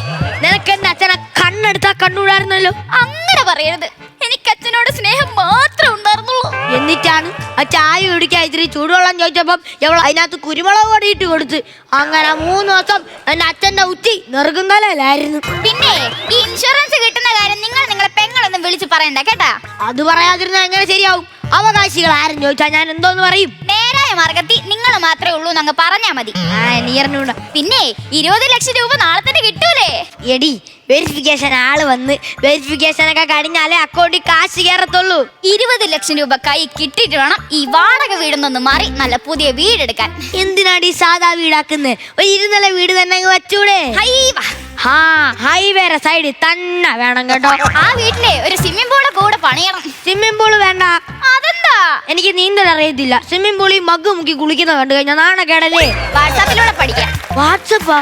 നിനക്ക് എന്റെ അച്ഛനെ കണ്ണെടുത്താ കണ്ണൂടായിരുന്നല്ലോ. അങ്ങനെ പറയരുത്, എനിക്ക് അച്ഛനോട് സ്നേഹം മാത്രമേ ഉണ്ടായിരുന്നുള്ളൂ. എന്നിട്ടാണ് ആ ചായ കുടിക്കാൻ ഇത്തിരി ചൂടുവെള്ളം ചോദിച്ചപ്പം അതിനകത്ത് കുരുമുളക് പൊടി ഇട്ട് കൊടുത്ത്. അങ്ങനെ 3 ദിവസം എന്റെ അച്ഛന്റെ ഉച്ചി നെറുകുങ്കലായിരുന്നു. പിന്നെ ഈ ഇൻഷുറൻസ് കിട്ടുന്ന കാര്യം നിങ്ങളെ പെങ്ങളൊന്നും വിളിച്ച് പറയണ്ട കേട്ടാ. അത് പറയാതിരുന്ന എങ്ങനെ ശരിയാവും? അവകാശികൾ ആരും ചോദിച്ചാൽ ഞാൻ എന്തോന്ന് പറയും? നേരെ മാർഗത്തിൽ നിങ്ങൾ മാത്രമേ ഉള്ളൂ എന്നങ്ങ് പറഞ്ഞാ മതി. നീ അറിഞ്ഞൂടാ. പിന്നെ 20 ലക്ഷം രൂപ നാളെ തന്നെ കിട്ടൂലേ? എടി വെരിഫിക്കേഷൻ ആള് വന്ന് വെരിഫിക്കേഷൻ ഒക്കെ കഴിഞ്ഞാലേ അക്കൗണ്ടിൽ കാശ് കയറത്തുള്ളൂ. 20 ലക്ഷം രൂപ കൈ കിട്ടിയിട്ട് വേണം ഈ വാടക വീടൊന്നൊന്ന് മാറി നല്ല പുതിയ വീടെടുക്കാൻ. എന്തിനാടി സാധാ വീടാക്കുന്നത്? ഒരു 2 നില വീട് തന്നെ അങ്ങ് വെച്ചൂടെ? ഹൈവേറെ സൈഡിൽ തന്നെ വേണം കേട്ടോ. ആ വീട്ടിലെ ഒരു സ്വിമ്മിംഗ് പൂള് കൂടെ പണിയണം. സ്വിമ്മിംഗ് പൂള് വേണ്ട. അതെന്താ? എനിക്ക് നീന്തൽ അറിയത്തില്ല. സ്വിമ്മിംഗ് പൂളിൽ മഗ് മുക്കി കുളിക്കുന്ന കണ്ടു കഴിഞ്ഞാൽ നാണക്കേടല്ലേ. വാട്സാപ്പിലൂടെ പഠിക്കാം. വാട്സപ്പാ?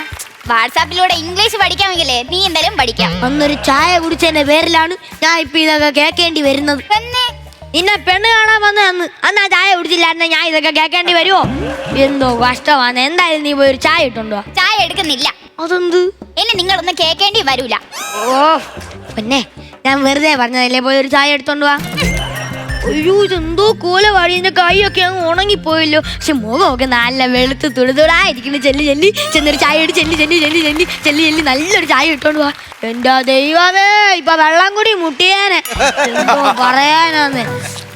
വാട്സാപ്പിലൂടെ ഇംഗ്ലീഷ് പഠിക്കാമെങ്കിലേ നീ എന്തായാലും പഠിക്കാം. അന്നൊരു ചായ കുടിച്ചതിന്റെ പേരിലാണ് ഞാൻ ഇപ്പൊ ഇതൊക്കെ കേൾക്കേണ്ടി വരുന്നത്. നിന്നെ പെണ്ണ് കാണാൻ വന്ന അന്ന് ആ ചായ കുടിച്ചില്ലായിരുന്ന ഞാൻ ഇതൊക്കെ കേൾക്കേണ്ടി വരുമോ? എന്തോ കഷ്ടമാണ്. എന്തായാലും നീ പോയി ഒരു ചായ ഇട്ടുണ്ടോ? ചായ എടുക്കുന്നില്ല. അതെന്ത്? ഇനി നിങ്ങളൊന്നും കേൾക്കേണ്ടി വരൂല. ഓ പിന്നെ ഞാൻ വെറുതെ പറഞ്ഞതല്ലേ, പോയി ഒരു ചായ എടുത്തോണ്ട് വാ. അയ്യോ ഇതെന്തോ കോലവാടി, എന്റെ കൈയൊക്കെ അങ്ങ് ഉണങ്ങിപ്പോയല്ലോ. പക്ഷെ മുഖമൊക്കെ നല്ല വെളുത്ത് തുടുതുടായിരിക്കുന്നു. ചെല്ലി ചെല്ലി ചെന്നൊരു ചായ ഇട്ട് ചെല്ലി ചെല്ലി ചെല്ലി ചെല്ലി ചെല്ലി ചെല്ലി നല്ലൊരു ചായ ഇട്ടോണ്ട് വാ. എന്റെ ദൈവമേ, ഇപ്പൊ വെള്ളം കൂടി മുട്ടിയാനെ. എന്തോ പറയാനാന്ന്.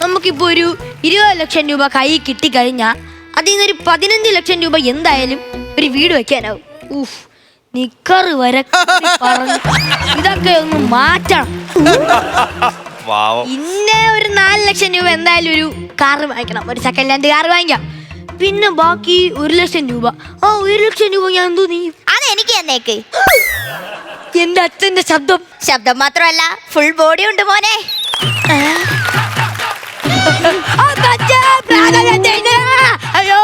നമുക്കിപ്പോ ഒരു 20 ലക്ഷം രൂപ കൈ കിട്ടിക്കഴിഞ്ഞാ അതിൽ നിന്നൊരു 15 ലക്ഷം രൂപ എന്തായാലും ഒരു വീട് വെക്കാനാവും. നിക്കറ് വരെ പറഞ്ഞു ഇതൊക്കെ ഒന്ന് മാറ്റണം. ഇന്നെ ഒരു 4 ലക്ഷം രൂപ എന്തായാലും ഒരു കാറ് വാങ്ങിക്കണം. ഒരു സെക്കൻഡ് ഹാൻഡ് കാറ് വാങ്ങിക്കാം. പിന്നെ ബാക്കി 1 ലക്ഷം രൂപ. ആ 1 ലക്ഷം രൂപ ഞാൻ എന്തോ നീ അത് എനിക്ക് തന്നേക്ക്. എന്റെ അച്ഛന്റെ ശബ്ദം മാത്രമല്ല ഫുൾ ബോഡി ഉണ്ട് മോനെ. അയ്യോ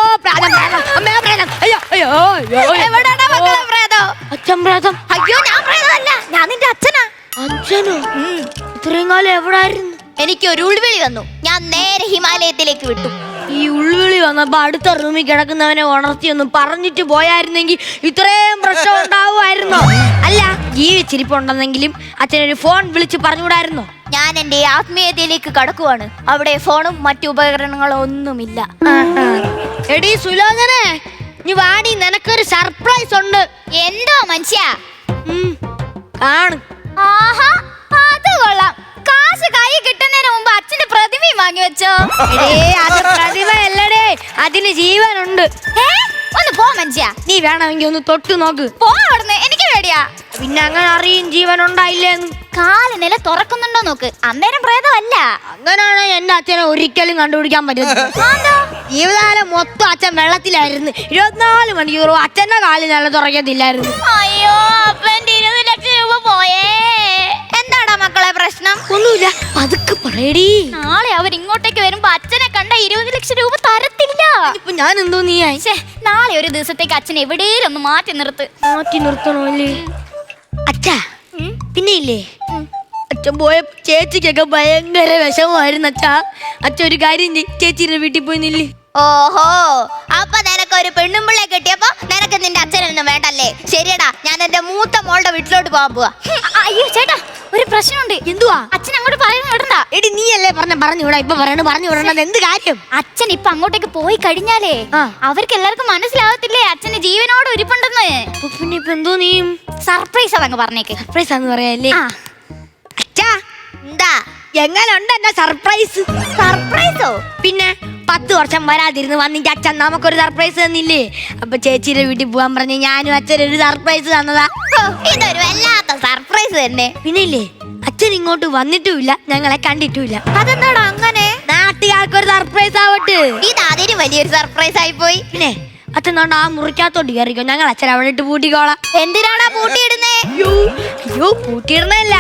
അച്ഛൻ പ്രേതം. അയ്യോ ഞാൻ പ്രേതമല്ല, ഞാൻ നിന്റെ അച്ഛനാ. അച്ഛനോ? ഇത്രയും കാലം എവിടായിരുന്നു? എനിക്ക് ഒരു ഉൾവിളി വന്നു. ഞാൻ നേരെ ഹിമാലയത്തിലേക്ക് വിട്ടു. ഈ ഉൾവിളി വന്നപ്പോ അടുത്ത റൂമിൽ കിടക്കുന്നവനെ ഉണർത്തി ഒന്ന് പറഞ്ഞിട്ട് പോയായിരുന്നെങ്കിൽ ഇത്രയും പ്രശ്നം ഉണ്ടാവുമായിരുന്നോ? അല്ല, ജീവിച്ചിരിപ്പുണ്ടെന്നെങ്കിലും അച്ഛനൊരു ഫോൺ വിളിച്ച് പറഞ്ഞുകൂടായിരുന്നോ? ഞാൻ എന്റെ ആത്മീയതയിലേക്ക് കടക്കുവാണ്. അവിടെ ഫോണും മറ്റു ഉപകരണങ്ങളും ഒന്നുമില്ല. എടീ സുലോചനെ, നീ വാടി, നിനക്കൊരു സർപ്രൈസ് ഉണ്ട്. എന്തോ മനുഷ്യ? കാണും. ആഹാ, അത് കൊള്ളാം. കാശ് കൈ കിട്ടുന്നതിന് മുമ്പ് അച്ഛന്റെ പ്രതിമയും വാങ്ങി വെച്ചോ? അത് പ്രതിമയല്ലടേ, അതിന് ജീവനുണ്ട്. ഒന്ന് പോ മനുഷ്യ. നീ വേണമെങ്കിൽ ഒന്ന് തൊട്ട് നോക്ക്. പോ അവിടുന്ന്, എനിക്ക് പേടിയാ. പിന്നെ അങ്ങനെ അറിയും ജീവൻ ഉണ്ടായില്ലേന്ന്. കാല് നില തുറക്കുന്നുണ്ടോ നോക്ക്, അന്നേരം പ്രേതമല്ല. അങ്ങനെയാണ് എന്റെ അച്ഛനെ ഒരിക്കലും കണ്ടുപിടിക്കാൻ പറ്റുന്നത്. ജീവിതകാലം മൊത്തം അച്ഛൻ വെള്ളത്തിലായിരുന്നു. 24 മണിക്കൂറും അച്ഛന്റെ കാല് നില തുറക്കത്തില്ലായിരുന്നു. അയ്യോ, അപ്പന്റെ 20 ലക്ഷം രൂപ പോയേ. എന്താടാ മക്കളെ പ്രശ്നം? ഒന്നുമില്ല, പതുക്കെ പറയടി. നാളെ അവർ ഇങ്ങോട്ടേക്ക് വരുമ്പോ അച്ഛനെ കണ്ട 20 ലക്ഷം രൂപ തരത്തില്ല. ഇപ്പൊ ഞാൻ എന്തോ നീ നാളെ ഒരു ദിവസത്തേക്ക് അച്ഛൻ എവിടെയും ഒന്ന് മാറ്റി നിർത്തണോ അല്ലേ? അച്ഛാ, പിന്നെ ഇല്ലേ, അച്ഛൻ പോയപ്പോ ചേച്ചിക്കൊക്കെ ഭയങ്കര വിഷമമായിരുന്നു. അച്ഛൻ ഒരു കാര്യം ചേച്ചിയുടെ വീട്ടിൽ പോയി നില്ലേ. ഓഹോ, അപ്പൊ നിനക്ക് ഒരു പെണ്ണുമ്പിള്ളെ കിട്ടിയപ്പോ നിനക്ക് നിന്റെ അച്ഛനൊന്നും വേണ്ടല്ലേ? ശരിയടാ, ഞാൻ എന്റെ മൂത്ത മോളുടെ വീട്ടിലോട്ട് പോവാൻ പോവാ. അയ്യോ ചേട്ടാ, ഒരു പ്രശ്നമുണ്ട്. എന്തുവാ? അച്ഛൻ അങ്ങോട്ട് പറയുന്ന വിടണ്ട. എടി നീ അല്ലേ പറഞ്ഞു വിടാ. ഇപ്പൊ പറഞ്ഞു വിടണത് എന്ത് കാര്യം? അച്ഛൻ ഇപ്പൊ അങ്ങോട്ടേക്ക് പോയി കഴിഞ്ഞാലേ അവർക്ക് എല്ലാവർക്കും മനസ്സിലാവത്തില്ലേ അച്ഛന് ജീവനോട് ഉരിപ്പുണ്ടെന്ന്. പിന്നെ ഇപ്പൊ എന്തോ നീ സർപ്രൈസ് അതങ്ങ് പറഞ്ഞേക്ക്. സർപ്രൈസ് ആന്ന് പറയാല്ലേ? അച്ഛാ, എന്താ എങ്ങനുണ്ട് എന്റെ സർപ്രൈസ്? സർപ്രൈസോ? പിന്നെ 10 വർഷം വരാതിരുന്ന് വന്നിട്ട് അച്ഛൻ നമുക്കൊരു സർപ്രൈസ് തന്നില്ലേ? അപ്പൊ ചേച്ചിയുടെ വീട്ടിൽ പോകാൻ പറഞ്ഞ് ഞാനും അച്ഛനൊരു സർപ്രൈസ് തന്നതാ. ഇതൊരു വല്ലാത്ത സർപ്രൈസ് തന്നെ. പിന്നെ ഇല്ലേ, അച്ഛൻ ഇങ്ങോട്ട് വന്നിട്ടുമില്ല, ഞങ്ങളെ കണ്ടിട്ടുമില്ല. അതെന്താടാ അങ്ങനെ? നാട്ടുകാർക്കൊരു സർപ്രൈസ് ആവട്ടെ. ഇത് അതിന് വലിയൊരു സർപ്രൈസ് ആയി പോയി. പിന്നെ അച്ഛൻ നോണ്ട് ആ മുറിക്കകത്തോട്ട് കയറിക്കോ, ഞങ്ങൾ അച്ഛൻ അവിടെ ഇട്ട് പൂട്ടിക്കോളാം. എന്തിനാടാ പൂട്ടിയിടുന്നേ? അയ്യോ പൂട്ടിയിടുന്നല്ല,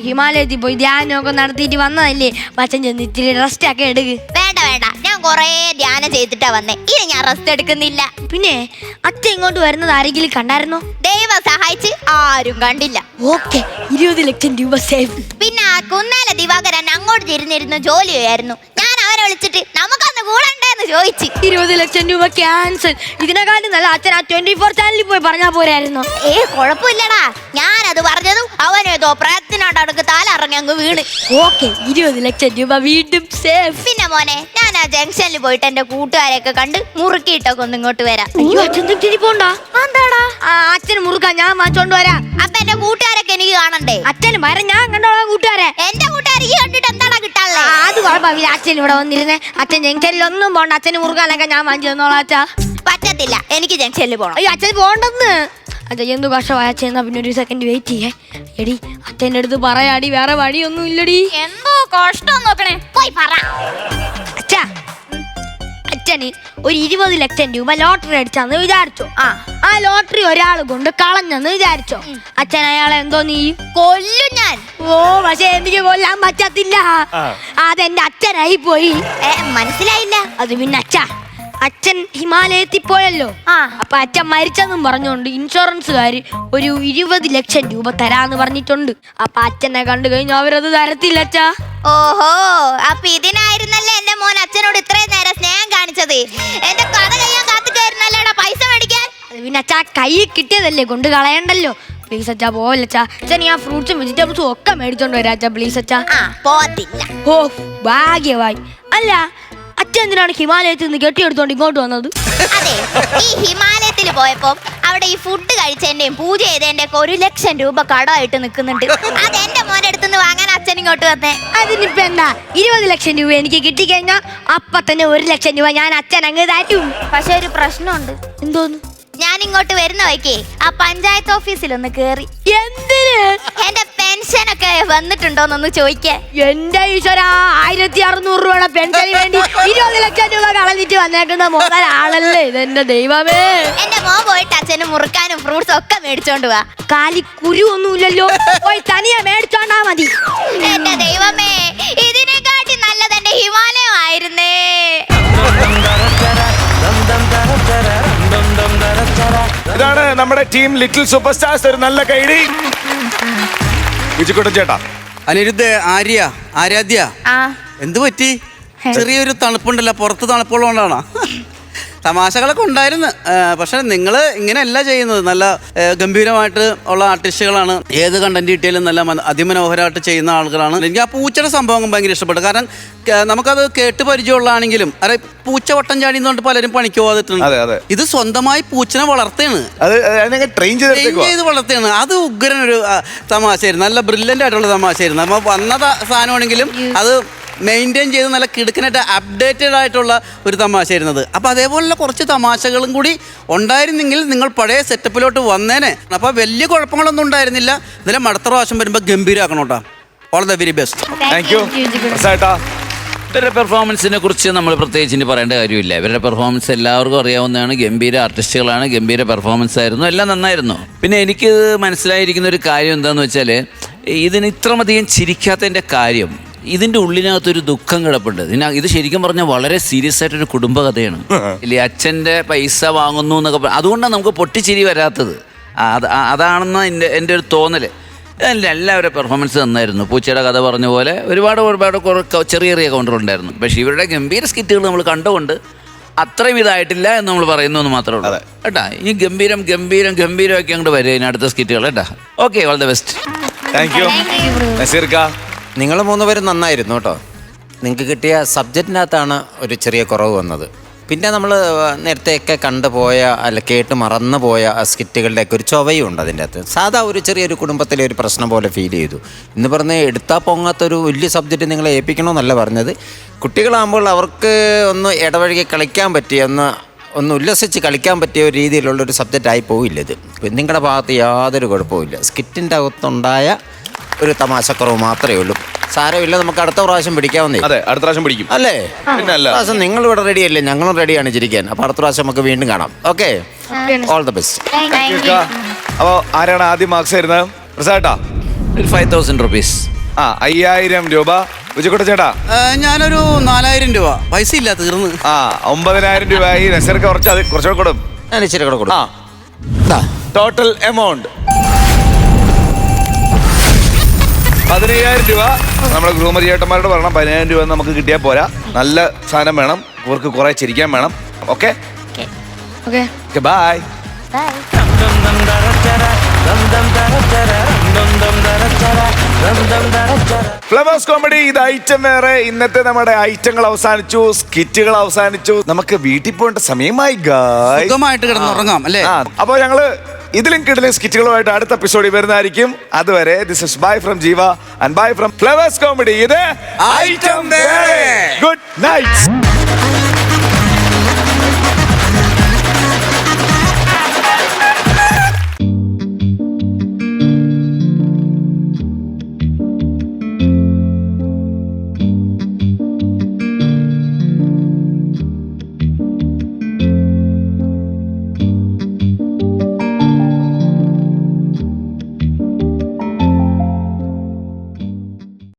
ഹിമാലയത്തിൽ പോയി ധ്യാനമൊക്കെ നടത്തിയിട്ട് വന്നതല്ലേ. അച്ഛൻ ചെന്ന് ഇത്തിരി റെസ്റ്റ് ഒക്കെ എടുക്ക്. വേണ്ട വേണ്ട, ഞാൻ കൊറേ ധ്യാനം ചെയ്തിട്ടാ വന്നേ. ഇനി ഞാൻ റെസ്റ്റ് എടുക്കുന്നില്ല. പിന്നെ അച്ഛൻ ഇങ്ങോട്ട് വരുന്നത് ആരെങ്കിലും കണ്ടായിരുന്നോ? ദൈവം സഹായിച്ച് ആരും കണ്ടില്ല. ഓക്കെ, 20 ലക്ഷം രൂപ സേഫ്. പിന്നെ ആ കുന്നേല ദിവാകരൻ അങ്ങോട്ട് തിരിഞ്ഞിരുന്ന് ജോലി ചെയ്യായിരുന്നു. ഞാൻ അവനെ വിളിച്ചിട്ട് നമുക്കൊന്ന് കൂടണ്ടേന്ന് ചോദിച്ചു. 20 ലക്ഷം രൂപ ക്യാൻസൽ. ഇതിനെക്കാളും നല്ല അച്ഛൻ ആ 24 ചാനലിൽ പോയി പറഞ്ഞാ പോരായിരുന്നു. കുഴപ്പമില്ലടാ, ഞാനത് പറഞ്ഞതും അവനേതോ പ്രയത്നോട് അടുക്ക് താലിറങ്ങി അങ്ങ് വീണ്. ഓക്കെ, 20 ലക്ഷം രൂപ വീണ്ടും സേഫ്. പിന്നെ മോനെ, ഞാൻ ആ ജംഗ്ഷനിൽ പോയിട്ട് എന്റെ കൂട്ടുകാരെയൊക്കെ കണ്ട് മുറുക്കിയിട്ടൊക്കെ ഒന്ന് ഇങ്ങോട്ട് വരാം. അയ്യോ, അച്ഛൻ തിരി പോണ്ടാ. എന്താടാ? അച്ഛന് മുറുക്കാൻ ഞാൻ വാങ്ങിച്ചോണ്ട് വരാം. അപ്പൊ എന്റെ കൂട്ടുകാരൊക്കെ എനിക്ക് കാണണ്ടേ? അച്ഛന് വരാൻ ഞാൻ കണ്ടോളാം കൂട്ടുകാരെ. എന്റെ കൂട്ടുകാർ ഈ കണ്ടിട്ട് എന്താടാ കിട്ടാനുള്ളത്? അത് കുഴപ്പമില്ല, അച്ഛൻ ഇവിടെ വന്നിരുന്നേ. അച്ഛൻ ജംഗ്ഷനിൽ ഒന്നും പോണ്ട, അതുകൊണ്ട് അച്ഛന് മുറുകാനൊക്കെ ഞാൻ വാങ്ങിച്ചു തന്നോളാം അച്ഛാ. പറ്റത്തില്ല, എനിക്ക് ജംഗ്ഷനിൽ പോണം. അയ്യോ അച്ഛന് പോണ്ടെന്ന്. അച്ഛാ എന്തു കഷ്ടമായ അച്ഛൻ, എന്നാ പിന്നെ ഒരു സെക്കൻഡ് വെയിറ്റ് ചെയ്യേ. എടി അച്ഛൻ്റെ അടുത്ത് പറയാടി, വേറെ വഴിയൊന്നും ഇല്ലടി. എന്തോ കഷ്ടം നോക്കണേ, പോയി പറ. അച്ഛാ അച്ഛന് ഒരു 20 ലക്ഷം രൂപ ലോട്ടറി അടിച്ചാന്ന് വിചാരിച്ചോ. ആ ലോട്ടറി ഒരാൾ കൊണ്ട് കളഞ്ഞെന്ന് വിചാരിച്ചോ. അച്ഛൻ അയാളെ എന്തോ നീ കൊല്ലും ഞാൻ. ഓ പക്ഷെ എനിക്ക് കൊല്ലാൻ പറ്റത്തില്ല, അതെന്റെ അച്ഛനായി പോയി. മനസ്സിലായില്ല. അത് പിന്നെ അച്ഛൻ ഹിമാലയത്തിൽ പോയല്ലോ. അപ്പൊ അച്ഛൻ മരിച്ചെന്നും പറഞ്ഞുകൊണ്ട് ഇൻഷുറൻസുകാര് ഒരു 20 ലക്ഷം രൂപ തരാന്ന് പറഞ്ഞിട്ടുണ്ട്. അപ്പൊ അച്ഛനെ കണ്ടു കഴിഞ്ഞാൽ അവരത് തരത്തില്ല അച്ഛാ. ഓഹോ, അപ്പൊ ഇതിനായിരുന്നല്ലേ എന്റെ മോൻ അച്ഛനോട് ഇത്രയും നേരം സ്നേഹം കാണിച്ചത്. എന്റെ കഥ കഴിയാൻ കാത്തുകായിരുന്നല്ലേടാ പൈസ മേടിക്കാൻ. അത് പിന്നെ അച്ഛാ കൈ കിട്ടിയതല്ലേ, കൊണ്ട് കളയണ്ടല്ലോ. പ്ലീസ് അച്ഛാ പോവല്ലച്ചാ. അച്ഛൻ ഞാൻ ഫ്രൂട്ട്സും വെജിറ്റബിൾസും ഒക്കെ മേടിച്ചോണ്ട് വരാ അച്ഛാ, പ്ലീസ് അച്ഛാ. പോത്തില്ല. ഓ ഭാഗ്യമായി. അല്ല അച്ഛൻ എന്തിനാണ് ഹിമാലയത്തിൽ നിന്ന് കെട്ടിയെടുത്തോണ്ട് ഇങ്ങോട്ട് വന്നത്? അതെ, ഈ ഹിമാലയത്തിൽ പോയപ്പോ അവിടെ ഈ ഫുഡ് കഴിച്ചതിന്റെയും പൂജ ചെയ്തതിന്റെ ഒക്കെ 1 ലക്ഷം രൂപ കടമായിട്ട് നിൽക്കുന്നുണ്ട്. അത് എന്റെ മോന്റെ അടുത്തുനിന്ന് വാങ്ങാൻ അച്ഛൻ ഇങ്ങോട്ട് വന്നേ. അതിനിപ്പോ എന്താ, 20 ലക്ഷം രൂപ എനിക്ക് കിട്ടിക്കഴിഞ്ഞാൽ അപ്പൊ തന്നെ 1 ലക്ഷം രൂപ ഞാൻ അച്ഛൻ അങ്ങ് തരും. പക്ഷെ ഒരു പ്രശ്നമുണ്ട്. എന്തോന്ന്? ഞാൻ ഇങ്ങോട്ട് വരുന്ന വഴിക്കേ ആ പഞ്ചായത്ത് ഓഫീസിലൊന്ന് കേറി. എന്തിന്? എന്റെ പെൻഷനൊക്കെ വന്നിട്ടുണ്ടോന്നൊന്ന് ചോദിക്കാൻ. എന്റെ ഈശ്വര, 1600 രൂപയുടെ പെൻഷന് വേണ്ടി 20 ലക്ഷം രൂപ കളഞ്ഞിട്ട് വന്നേക്കുന്ന മുതലാളല്ലേ ഇതെന്റെ ദൈവമേ. എന്റെ മോൻ പോയിട്ട് അച്ഛന് മുറുക്കാനും ഫ്രൂട്ട്സും ഒക്കെ മേടിച്ചോണ്ട് പോവാ. കാലി കുരുവൊന്നുമില്ലല്ലോ, പോയി തനിയെ മേടിച്ചോണ്ടാ മതി. എന്റെ ദൈവമേ, ഇതിനെക്കാട്ടി നല്ലത് എന്റെ ഹിമാലയം ആയിരുന്നേ. ഇതാണ് നമ്മുടെ ടീം ലിറ്റിൽ സൂപ്പർ സ്റ്റാർസ്. ഒരു നല്ല കൈഡി വിജിക്കുട്ടൻ ചേട്ടാ. അനിരുദ്ധ, ആരാധ്യ, എന്ത് പറ്റി? ചെറിയൊരു തണുപ്പുണ്ടല്ലോ, പുറത്ത് തണുപ്പുള്ളതുകൊണ്ടാണോ? തമാശകളൊക്കെ ഉണ്ടായിരുന്നു. പക്ഷെ നിങ്ങൾ ഇങ്ങനെയല്ല ചെയ്യുന്നത്. നല്ല ഗംഭീരമായിട്ട് ഉള്ള ആർട്ടിസ്റ്റുകളാണ്. ഏത് കണ്ടന്റ് കിട്ടിയാലും നല്ല അതിമനോഹരമായിട്ട് ചെയ്യുന്ന ആളുകളാണ്. എനിക്ക് ആ പൂച്ചയുടെ സംഭവം ഭയങ്കര ഇഷ്ടപ്പെട്ടു. കാരണം നമുക്കത് കേട്ട് പരിചയമുള്ളതാണെങ്കിലും അതെ, പൂച്ച വട്ടം ചാടി എന്നുകൊണ്ട് പലരും പണിക്ക് പോകാതിട്ടുണ്ട്. ഇത് സ്വന്തമായി പൂച്ചനെ വളർത്തുകയാണ്, ട്രെയിൻ ചെയ്ത് വളർത്തുകയാണ്. അത് ഉഗ്രനൊരു തമാശയായിരുന്നു, നല്ല ബ്രില്യൻ്റ് ആയിട്ടുള്ള തമാശയായിരുന്നു. നമ്മൾ വന്ന സാധനമാണെങ്കിലും അത് മെയിൻറ്റെയിൻ ചെയ്ത് നല്ല കിടക്കിനായിട്ട് അപ്ഡേറ്റഡ് ആയിട്ടുള്ള ഒരു തമാശയായിരുന്നത്. അപ്പോൾ അതേപോലുള്ള കുറച്ച് തമാശകളും കൂടി ഉണ്ടായിരുന്നെങ്കിൽ നിങ്ങൾ പഴയ സെറ്റപ്പിലോട്ട് വന്നേനെ. അപ്പോൾ വലിയ കുഴപ്പങ്ങളൊന്നും ഉണ്ടായിരുന്നില്ല. എന്നാലും അടുത്ത പ്രാവശ്യം വരുമ്പോൾ ഗംഭീരമാക്കണം കേട്ടോ. All the very best. Thank U. ഇവരുടെ പെർഫോമൻസിനെ കുറിച്ച് നമ്മൾ പ്രത്യേകിച്ച് ഇനി പറയേണ്ട കാര്യമില്ല. ഇവരുടെ പെർഫോമൻസ് എല്ലാവർക്കും അറിയാവുന്നതാണ്. ഗംഭീര ആർട്ടിസ്റ്റുകളാണ്, ഗംഭീര പെർഫോമൻസ് ആയിരുന്നു, എല്ലാം നന്നായിരുന്നു. പിന്നെ എനിക്ക് മനസ്സിലായിരിക്കുന്ന ഒരു കാര്യം എന്താണെന്ന് വെച്ചാൽ, ഇതിന് ഇത്രമധികം ചിരിക്കാത്തതിൻ്റെ കാര്യം ഇതിൻ്റെ ഉള്ളിനകത്തൊരു ദുഃഖം കിടപ്പുണ്ട്. ഇത് ശരിക്കും പറഞ്ഞാൽ വളരെ സീരിയസ് ആയിട്ടൊരു കുടുംബകഥയാണ്. ഇല്ലേ, അച്ഛൻ്റെ പൈസ വാങ്ങുന്നു എന്നൊക്കെ അതുകൊണ്ടാണ് നമുക്ക് പൊട്ടിച്ചിരി വരാത്തത്. അതാണെന്ന് എൻ്റെ ഒരു തോന്നൽ. എല്ലാവരുടെ പെർഫോമൻസ് നന്നായിരുന്നു. പൂച്ചയുടെ കഥ പറഞ്ഞ പോലെ ഒരുപാട് ചെറിയ ചെറിയ കൗണ്ടറുണ്ടായിരുന്നു. പക്ഷേ ഇവരുടെ ഗംഭീര സ്കിറ്റുകൾ നമ്മൾ കണ്ടുകൊണ്ട് അത്രയും ഇതായിട്ടില്ല എന്ന് നമ്മൾ പറയുന്നു എന്ന് മാത്രമേ ഉള്ളൂ കേട്ടാ. ഈ ഗംഭീരമൊക്കെ അങ്ങോട്ട് വരും ഇനി അടുത്ത സ്കിറ്റുകൾ കേട്ടാ. Okay, all the best. Thank U. നിങ്ങൾ 3 പേരും നന്നായിരുന്നു കേട്ടോ. നിങ്ങൾക്ക് കിട്ടിയ സബ്ജക്റ്റിനകത്താണ് ഒരു ചെറിയ കുറവ് വന്നത്. പിന്നെ നമ്മൾ നേരത്തെയൊക്കെ കണ്ടുപോയ അല്ല കേട്ട് മറന്നു പോയ സ്കിറ്റുകളുടെയൊക്കെ ഒരു ചൊവയും ഉണ്ട് അതിൻ്റെ അകത്ത്. സാധാ ഒരു ചെറിയൊരു കുടുംബത്തിലെ ഒരു പ്രശ്നം പോലെ ഫീൽ ചെയ്തു. ഇന്ന് പറഞ്ഞ് എടുത്താൽ പൊങ്ങാത്തൊരു വലിയ സബ്ജക്റ്റ് നിങ്ങളെ ഏൽപ്പിക്കണമെന്നല്ല പറഞ്ഞത്. കുട്ടികളാകുമ്പോൾ അവർക്ക് ഒന്ന് ഇടവഴിക്ക് കളിക്കാൻ പറ്റിയ ഒന്ന് ഉല്ലസിച്ച് കളിക്കാൻ പറ്റിയ ഒരു രീതിയിലുള്ളൊരു സബ്ജക്റ്റായി പോയില്ല ഇത്. നിങ്ങളുടെ ഭാഗത്ത് യാതൊരു കുഴപ്പമില്ല. സ്കിറ്റിൻ്റെ അകത്തുണ്ടായ ഒരു തമാശക്കുറവ് മാത്രമേ ഉള്ളൂ. സാരമില്ല, നമുക്ക് അടുത്ത പ്രാവശ്യം പിടിക്കാവുന്നേ. അതെ, അടുത്ത പ്രാവശ്യം പിടിക്കും അല്ലേ? പ്രാവശ്യം നിങ്ങൾ ഇവിടെ റെഡിയല്ലേ, ഞങ്ങളും റെഡിയാണ് ചിരിക്കാൻ. അപ്പൊ അടുത്ത പ്രാവശ്യം നമുക്ക് വീണ്ടും കാണാം. Okay, all the best. അപ്പോ ആരാണ് ആദ്യം മാർക്സ് തരുന്നത്? പ്രസാദാ, ഒരു 5000 റുപ്പീസ്. 5000 രൂപ. വിജയക്കുട്ടൻ ചേട്ടാ? ഞാനൊരു 4000 രൂപ. പൈസ ഇല്ല, തീർന്ന്. 9000 രൂപയായി. നസീർക്ക് കുറച്ചുകൂടെ കൊടുക്കും. ഞാൻ ഇച്ചിരി കൂടെ കൊടുക്കും. ടോട്ടൽ എമൗണ്ട് 15000 രൂപ. നമ്മുടെ ഗ്രൂമർ ചേട്ടന്മാരോട് പറയണം 15000 രൂപ നമുക്ക് കിട്ടിയാൽ പോരാ, നല്ല സാധനം വേണം, ഇവർക്ക് കുറെ ചിരിക്കാൻ വേണം. Okay, bye. ഫ്ലവേഴ്സ് കോമഡി ഇത് ഐറ്റം വേറെ. ഇന്നത്തെ നമ്മുടെ ഐറ്റങ്ങൾ അവസാനിച്ചു, സ്കിറ്റുകൾ അവസാനിച്ചു. നമുക്ക് വീട്ടിൽ പോകേണ്ട സമയമായി. സുഖമായിട്ട് കിടന്നുറങ്ങാം അല്ലേ? അപ്പൊ ഞങ്ങള് ഇതിലും കിടലും സ്കിറ്റുകളുമായിട്ട് അടുത്ത എപ്പിസോഡിൽ വരുന്നതായിരിക്കും. അതുവരെ ദിസ് ഇസ് ബൈ ഫ്രം ജീവ and bye from flowers comedy. ഇത് ഐറ്റം വേറെ. Good night.